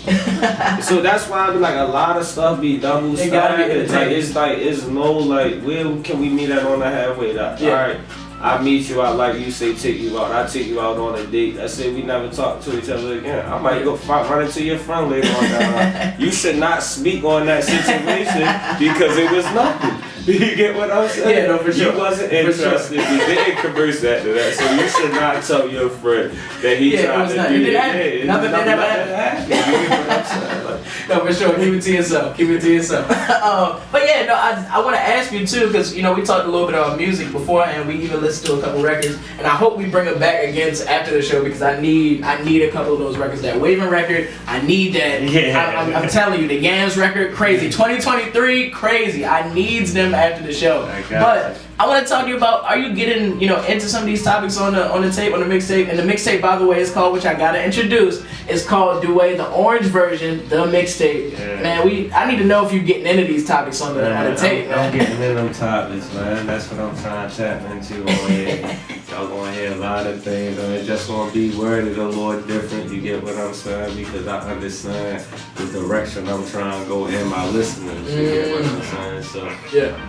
So that's why I be like, a lot of stuff be double standard. It's no like, where can we meet at on the halfway? All right. I meet you, I like you, say take you out. I take you out on a date. I say we never talk to each other again. I might go run into your friend later on down the line. You should not speak on that situation because it was nothing. You get what I'm saying? Yeah, no, for sure. You wasn't interested. You didn't converse after that. So you should not tell your friend that he tried to do it. Nothing that never happened. You get what I'm saying? No, for sure. Keep it to yourself. Keep it to yourself. But yeah, no, I want to ask you too, because you know we talked a little bit about music before, and we even listened to a couple records, and I hope we bring it back again after the show because I need a couple of those records. That Waving record, I need that. Yeah. I'm telling you, the Yams record, crazy. 2023, crazy. I needs them after the show. But I want to talk to you about, are you getting, into some of these topics on the tape, on the mixtape? And the mixtape, by the way, is called, which I gotta introduce, it's called Doué, the orange version, the mixtape. Yeah. Man, I need to know if you're getting into these topics on the tape, man. I'm getting into them topics, man. That's what I'm trying to tap into on here. Y'all gonna hear a lot of things, and it's just gonna be worded a little different. You get what I'm saying? Because I understand the direction I'm trying to go in my listeners. You get what I'm saying? So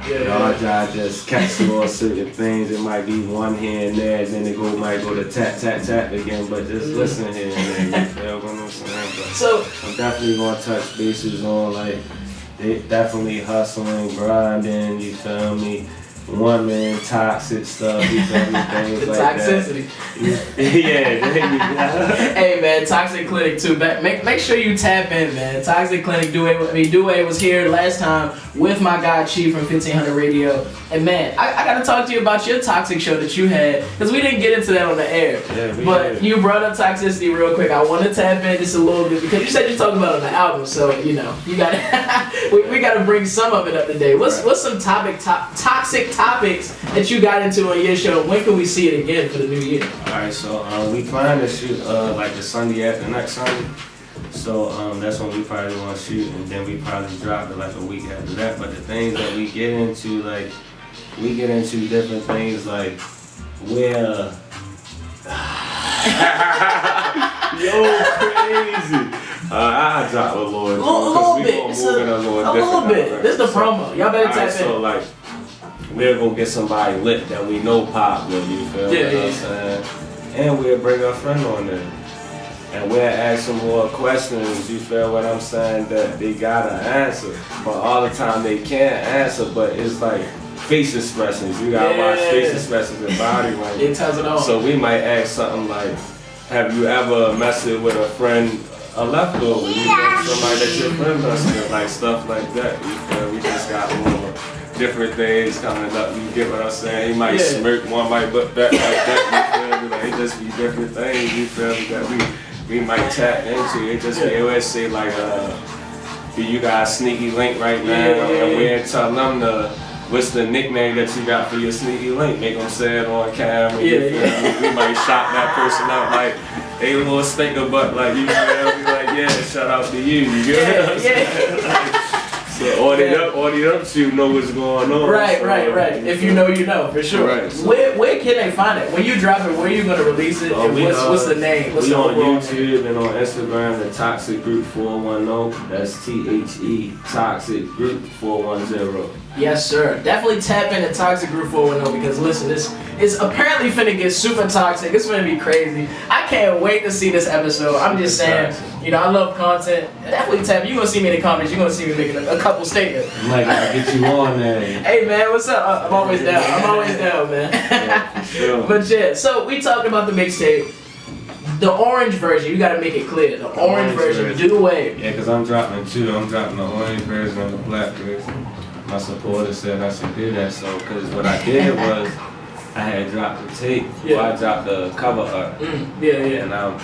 y'all just catch on certain things. It might be one here and there, and then it might go to tap tap tap again. But just listen here and there. You feel what I'm saying? But So I'm definitely gonna touch bases on like they definitely hustling, grinding. You feel me? Woman, toxic stuff, you feel me? Things like toxicity. that. Yeah, there you go. Hey man, Toxic Clinic too. Make sure you tap in, man. Toxic Clinic, Doué was here last time with my guy Chief from 1500 Radio. And man, I gotta talk to you about your toxic show that you had, because we didn't get into that on the air. Yeah, but you brought up toxicity real quick. I want to tap in just a little bit because you said you talked about it on the album, so you gotta we gotta bring some of it up today. What's some toxic topics that you got into on your show? When can we see it again for the new year? Alright, so we plan to shoot like the Sunday after next Sunday. So that's when we probably want to shoot, and then we probably drop it like a week after that. But the things that we get into, like we get into different things like where yo crazy. I drop a little bit. A little bit. This is the promo. Y'all better tap in. So like we're gonna get somebody lit that we know popular, you feel what I'm saying? And we'll bring a friend on there. And we'll ask some more questions, you feel what I'm saying, that they gotta answer. But all the time they can't answer, but it's like face expressions. You gotta watch face expressions and body language. It tells it all. So we might ask something like, have you ever messed with a friend, a leftover? You know, somebody that your friend messed with, like stuff like that. You feel? We just got more different things coming up. You get what I'm saying? He might smirk, one might look back like that. You feel me? Like, it just be different things. You feel me? That we might tap into. It just they always say like, do you got a sneaky link right now? And we're telling them what's the nickname that you got for your sneaky link? Make them say it on camera. We might shout that person out like, hey, little stinker butt, like you feel me? Like, shout out to you. You get what I'm saying? So all the up to know what's going on. Right. If you know, you know, for sure. Right, so where can they find it? When you drop it, where are you going to release it? And what's the name? What's we the on YouTube name? and on Instagram, the Toxic Group 410. That's THE, Toxic Group 410. Yes, sir. Definitely tap into Toxic Group 410 because listen, this is apparently finna get super toxic. It's gonna be crazy. I can't wait to see this episode. I'm just saying, I love content. Definitely tap. You're gonna see me in the comments. You're gonna see me making a couple statements. Mike, I'll get you on there. Hey man, what's up? I'm always down. Man. Yeah, sure. But so we talked about the mixtape. The orange version, you gotta make it clear. The orange version, Doué. Yeah, because I'm dropping two. I'm dropping the orange version and the black version. My supporter said I should do that, so because what I did was I had dropped the tape, I dropped the cover art, and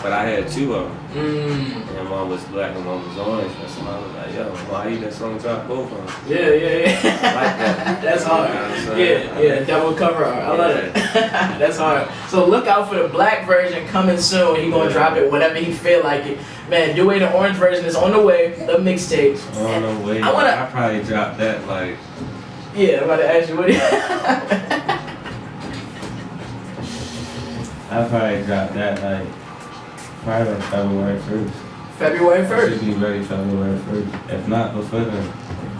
but I had two of them, and one was black and one was orange, and somebody was like, yo, why you just gonna drop both of them? Yeah. I like that. That's hard. Double cover art. I love it. That's hard. So look out for the black version coming soon. He gonna drop it whenever he feel like it. Man, Doué, the orange version is on the way. The mixtape. On the way. I probably dropped that like. Yeah, I'm about to ask you what. I probably dropped that like probably February 1st. February 1st? Should be ready February 1st. If not before then,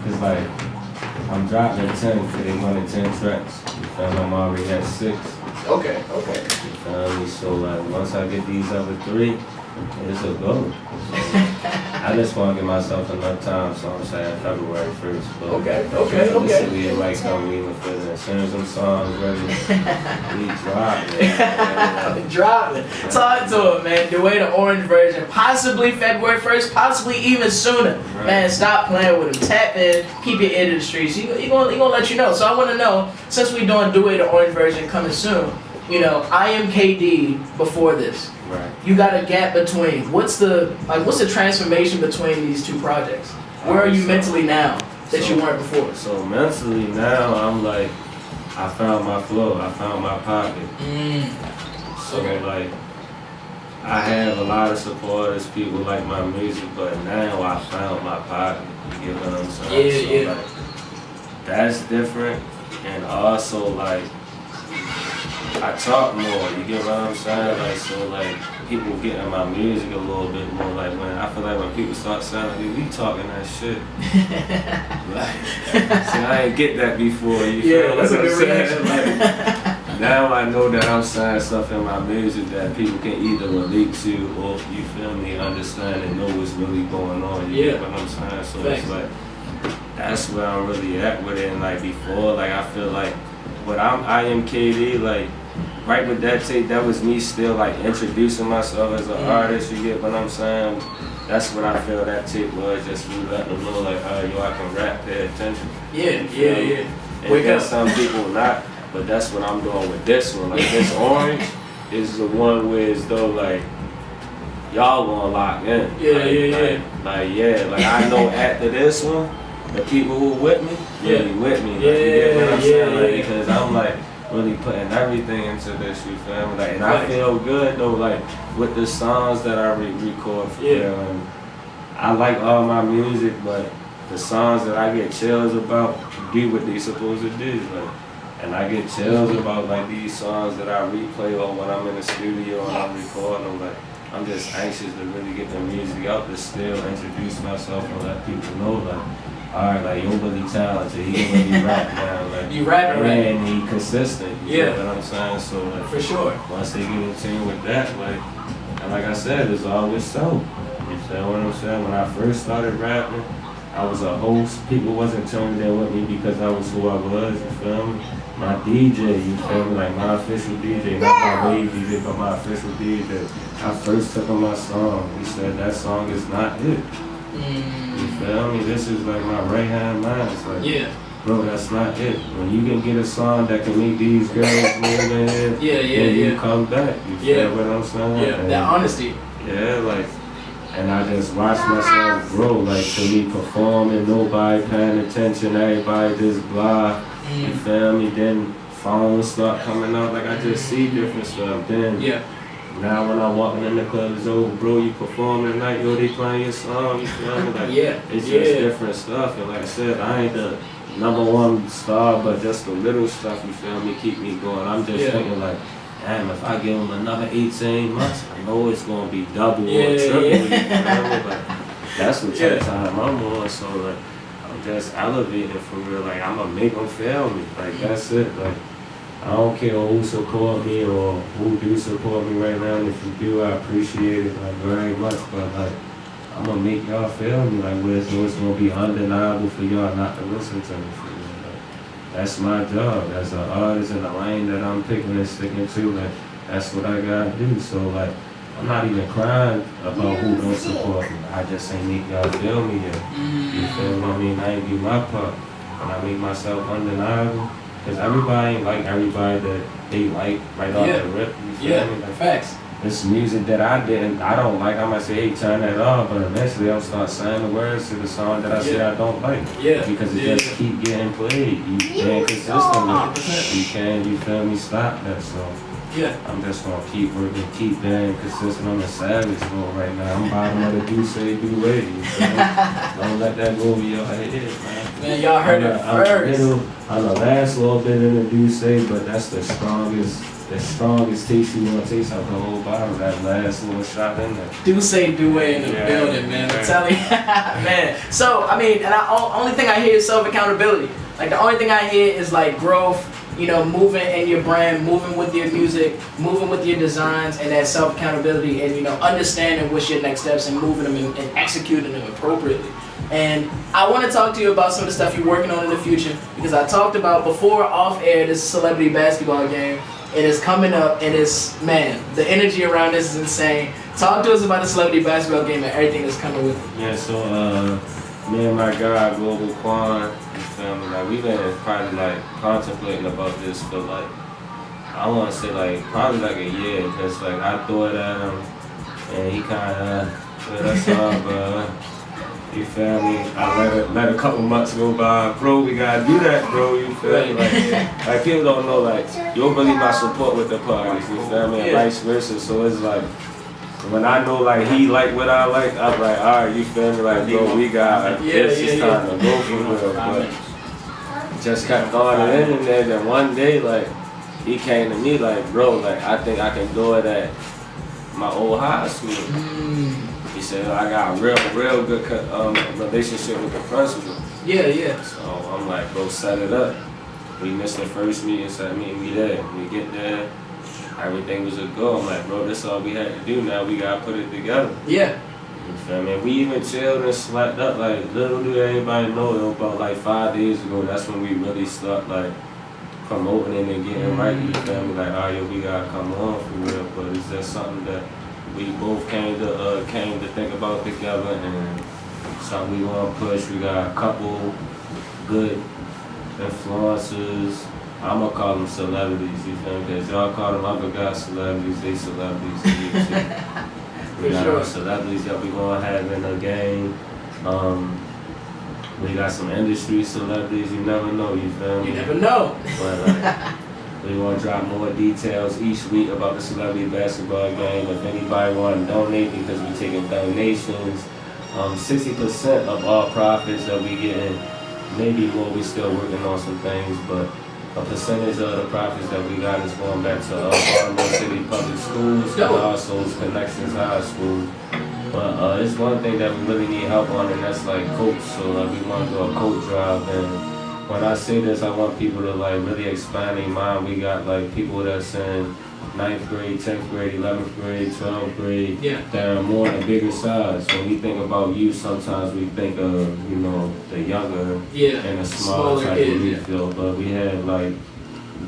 cause like I'm dropping 10 because they wanted 10 tracks. And I'm already at 6. Okay. So like once I get these other 3, it's a go. I just want to give myself enough time, so I'm saying February 1st. But Okay. it might come even further. As soon as them songs ready, we dropping. Dropping. Talk to him, man. Doué, the orange version. Possibly February 1st, possibly even sooner. Right. Man, stop playing with him. Tap in, keep your ear to the streets. He gonna let you know. So I want to know, since we doing Doué, the orange version coming soon, IAM KD before this. Right. You got a gap between. What's the transformation between these two projects? Where are you mentally now that you weren't before? So mentally now I'm like I found my flow, I found my pocket. So like, I have a lot of supporters, people like my music, but now I found my pocket. You get what I'm saying? So like, that's different, and also like, I talk more, you get what I'm saying? Like, so like, people get in my music a little bit more, like when, I feel like when people start sounding, we talking that shit. Like, see, I ain't get that before, you feel that's what a I'm good saying? reaction. Like, now I know that I'm saying stuff in my music that people can either relate to or, you feel me, understand and know what's really going on, you get what I'm saying? So it's like, that's where I'm really at with it, and like before, like I feel like, when I'm IAM KD, like, right with that tape, that was me still like introducing myself as an artist, you get what I'm saying? That's what I feel that tape was, just me letting them know like, yo, I can rap, pay attention. Yeah. And then some people not, but that's what I'm doing with this one. Like this orange is the one where it's though like, y'all gonna lock in. Like I know after this one, the people who with me, really with me. Like, you get what I'm saying? Like, because I'm like, really putting everything into this, you feel me? Like, and I feel good though, like with the songs that I record for real. And I like all my music, but the songs that I get chills about do what they supposed to do. Like, and I get chills about like these songs that I replay or when I'm in the studio and I'm recording them. Like, I'm just anxious to really get the music out to still introduce myself and let people know like, alright, like you're really talented, he can really rap now. Like, you rapping, right? And he consistent, you know what I'm saying? So like, for sure. Once they get in tune with that, like, and like I said, it's always so. You feel what I'm saying? When I first started rapping, I was a host. People wasn't tuned in with me because I was who I was, you feel me? My DJ, you feel me? Like my official DJ, not my wave DJ, but my official DJ. I first took on my song. He said that song is not it. You feel me? This is like my right hand man. It's like, bro, that's not it. When you can get a song that can make these girls move in, then you come back. You feel what I'm saying? Yeah, that honesty. Yeah, like, and I just watched myself grow. Like, to me performing, nobody paying attention, everybody just blah. You feel me? Then phones start coming out. Like, I just see different stuff. Then now when I'm walking in the club, it's over, bro, you performing tonight, yo, they playing your song, you feel me? Like, it's just different stuff. And like I said, I ain't the #1 star, but just the little stuff, you feel me, keep me going. I'm just thinking like, damn, if I give them another 18 months, I know it's gonna be double or triple, you feel me? Like, that's what type of time I'm on, so like, I'm just elevated for real. Like, I'm gonna make them feel me. Like, that's it. Like, I don't care who support me or who do support me right now. And if you do, I appreciate it like very much. But like, I'm gonna make y'all feel me like where it's gonna be undeniable for y'all not to listen to me. For real. Like, that's my job as an artist in the lane that I'm picking and sticking to. Like, that's what I gotta do. So like, I'm not even crying about who don't support me. I just ain't make y'all feel me yet. You feel me? I mean, I ain't do my part. And I make myself undeniable. Because everybody ain't like everybody that they like right off the rip. You feel me? Like, facts. This music that I don't like, I might say, hey, turn that off. But eventually I'll start saying the words to the song that I say I don't like. Because it just keep getting played. You can't consistently. You can't, you feel me, stop that. So I'm just gonna keep working, keep being consistent. I'm a savage mode right now. I'm bottom of the Doué. You feel me? Don't let that go over your head, man. Man, y'all heard it first. I'm the last little bit in the Doué, but that's the strongest taste you want to taste out the whole bottle. That last little shot in there. Doué in the building, man. I'm telling you, man. So I mean, and only thing I hear is self accountability. Like the only thing I hear is like growth. You know, moving in your brand, moving with your music, moving with your designs, and that self accountability, and you know, understanding what's your next steps and moving them and executing them appropriately. And I want to talk to you about some of the stuff you're working on in the future, because I talked about before off air this celebrity basketball game. It is coming up, and it's, man, the energy around this is insane. Talk to us about the celebrity basketball game and everything that's coming with it. Yeah, so me and my guy Global Quan, you feel me? Like, we've been probably like contemplating about this for like, I want to say like probably like a year, because like I threw it at him and he kind of, that's all, bro. You feel me? I let a couple months go by. Bro, we gotta do that, bro. You feel me? Like people don't know, like, you don't believe my support with the podcast. You feel me? And vice versa. So it's like, when I know, like, he like what I like, I'm like, all right, you feel me? Like, bro, we got it's time to go for real. But just kept going and then one day, like, he came to me like, bro, like, I think I can do it at my old high school. He said, I got a real good relationship with the principal. Yeah. So I'm like, bro, set it up. We missed the first meeting, said meet me there. We get there, everything was a go. I'm like, bro, this all we had to do now. We gotta put it together. Yeah. You feel me? We even chilled and slept up. Like, little do everybody know, it was about like 5 days ago. That's when we really start like promoting it and getting right. You feel me? Like, all right, yo, we gotta come on for real. But it's just something that we both came to think about together, and something we want to push. We got a couple good influencers. I'm gonna call them celebrities, you feel me? Because y'all call them other guys celebrities, they celebrities. We got our celebrities that we gonna have in the game. We got some industry celebrities, you never know, you feel me? You never know. But we want to drop more details each week about the celebrity basketball game. If anybody want to donate, because we're taking donations, 60% of all profits that we get, maybe more, we still working on some things, but a percentage of the profits that we got is going back to Baltimore City Public Schools and also Connections High School. But it's one thing that we really need help on, and that's like coach. So we want to do a coach drive, and when I say this, I want people to like really expand their mind. We got like people that's in 9th grade, 10th grade, 11th grade, 12th grade, that are more on the bigger size. When we think about youth, sometimes we think of, you know, the younger and the smaller type of youth field. But we have like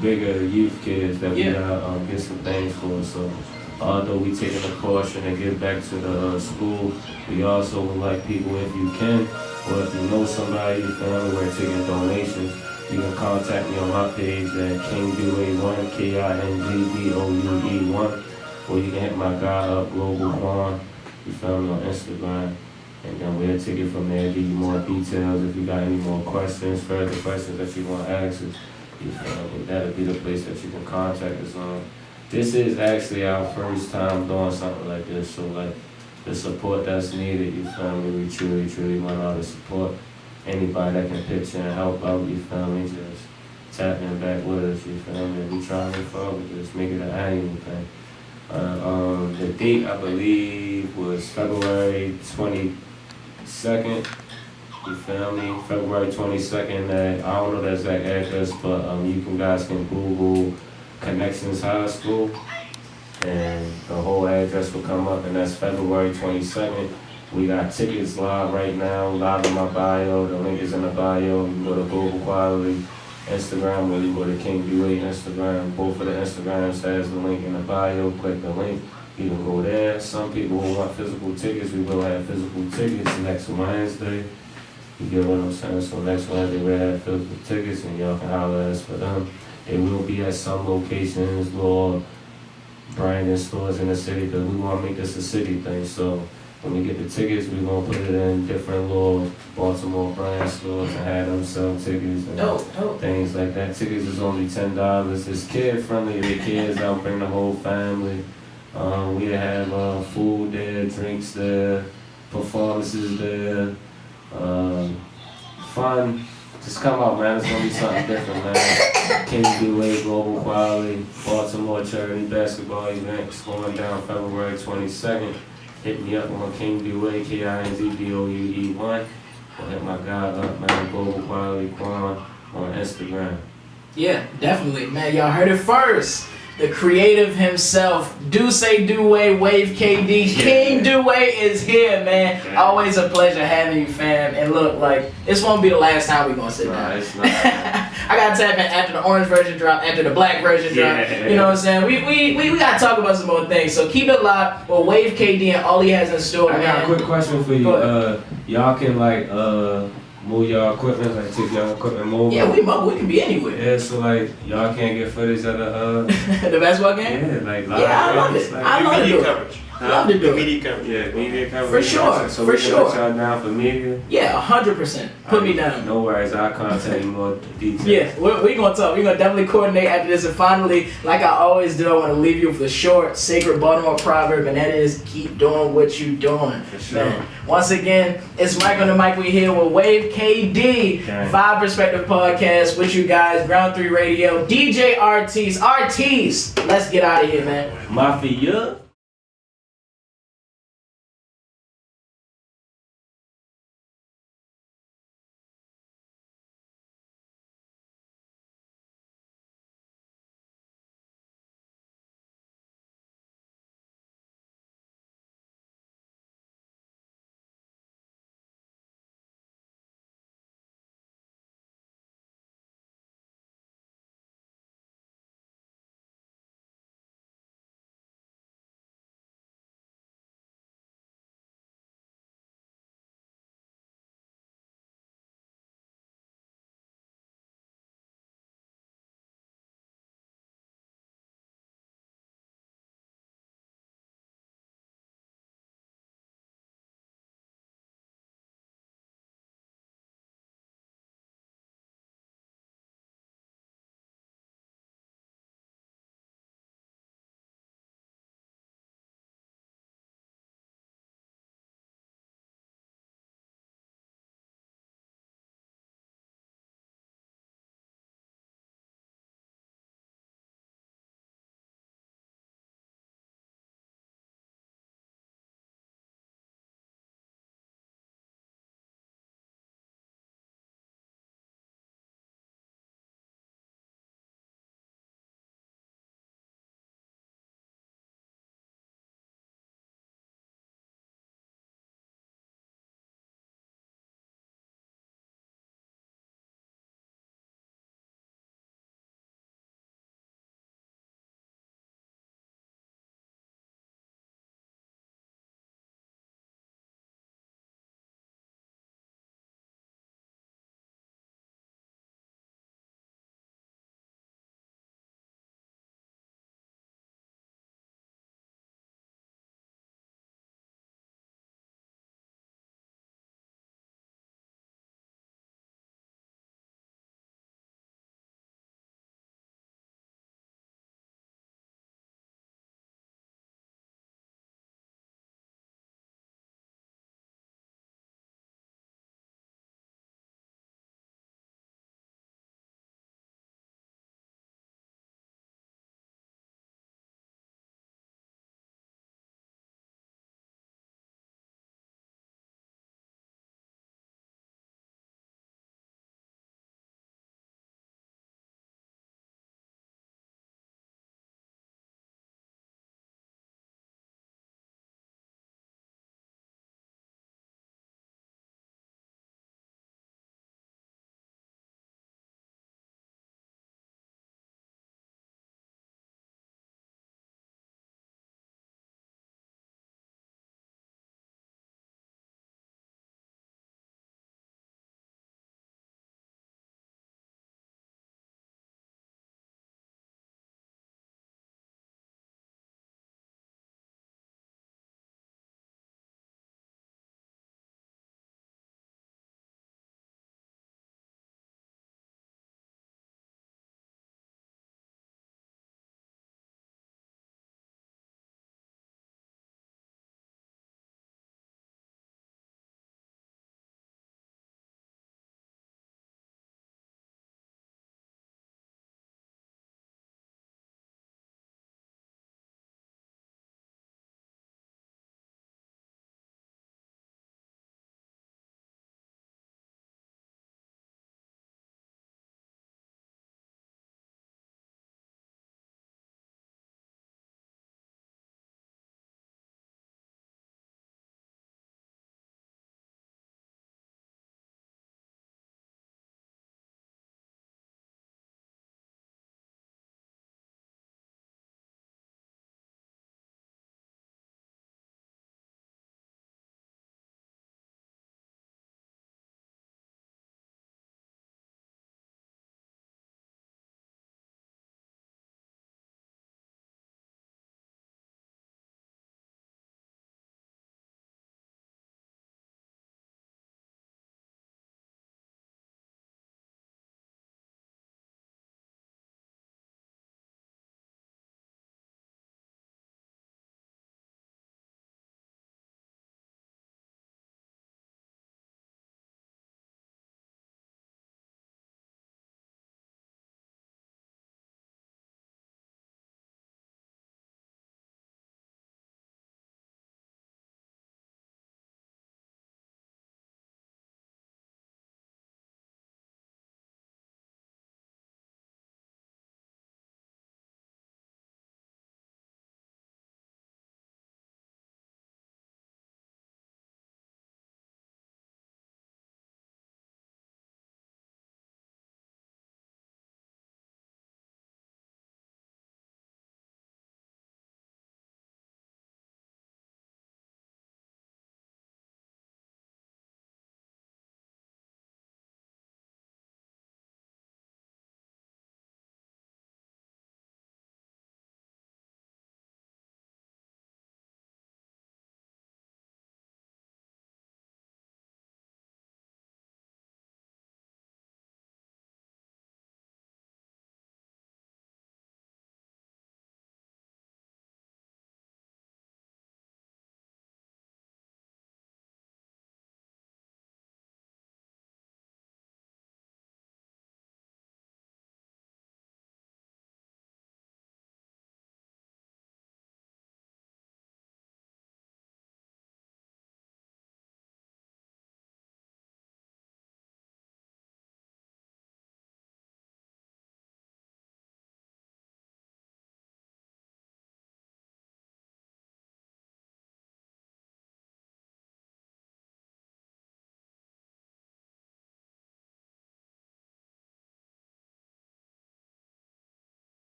bigger youth kids that we gotta get some things for. So although we taking a portion and give back to the school, we also would like people, if you can, or if you know somebody, you feel me, we're taking donations, you can contact me on my page at King Doué 1, KINGDOUE1, or you can hit my guy up, Global Quan, you feel me, on Instagram, and then we'll take it from there, give you more details. If you got any more questions, further questions that you want to ask us, you feel me, that'll be the place that you can contact us on. This is actually our first time doing something like this, so like the support that's needed, you feel me, we truly want all the support. Anybody that can pitch in and help out, you feel me, just tap in back with us, you feel me, we try to move forward, just make it an annual thing. The date, I believe, was February 22nd, you feel me, February 22nd, I don't know the exact address, but you guys can Google Connections High School, and the whole address will come up, and that's February 22nd. We got tickets live right now, live in my bio. The link is in the bio. You can go to Global Quality Instagram, or you go to King Doué Instagram. Both of the Instagrams has the link in the bio. Click the link. You can go there. Some people who want physical tickets, we will have physical tickets next Wednesday. You get what I'm saying? So next Wednesday we'll have physical tickets, and y'all can holler at us for them. It will be at some locations, little branded stores in the city, because we want to make this a city thing. So when we get the tickets, we're going to put it in different little Baltimore brand stores and have them sell tickets and things like that. Tickets is only $10. It's kid friendly. The kids out, bring the whole family. We have food there, drinks there, performances there, fun. Just come out, man. It's gonna be something different, man. King Doué Global Quality Baltimore charity basketball event. It's going down February 22nd. Hit me up on King Doué, KINGDOUE1. Or hit my guy up, man, Global Quality Quan on Instagram. Yeah, definitely, man. Y'all heard it first. The creative himself, Doué, Wave KD, King Doué is here, man. Always a pleasure having you, fam. And look, like, this won't be the last time we're gonna sit down. It's not. I gotta tap in after the orange version drop, after the black version drop. You know what I'm saying? We gotta talk about some more things. So keep it locked with Wave KD and all he has in store, man. I got a quick question for you. Y'all can like move y'all equipment, like take y'all equipment mobile. Yeah, we mobile. We can be anywhere. Yeah, so like y'all can't get footage of the the basketball game. Yeah, like live. Yeah, I love it. Like, I love it. Coverage. Love to do it. Media coverage. Yeah, media coverage. For sure, So for we can sure. put y'all down for media. Yeah, 100%. Put me down. No worries, I'll contact you more details. Yeah, we're gonna talk. We're gonna definitely coordinate after this. And finally, like I always do, I want to leave you with the short, sacred Baltimore proverb, and that is keep doing what you doing. For sure. Man. Once again, it's Mike on the mic. We here with Wave KD, Okay. Vibe Perspective Podcast with you guys, Ground 3 Radio, DJ Artiste. Let's get out of here, man. Mafia.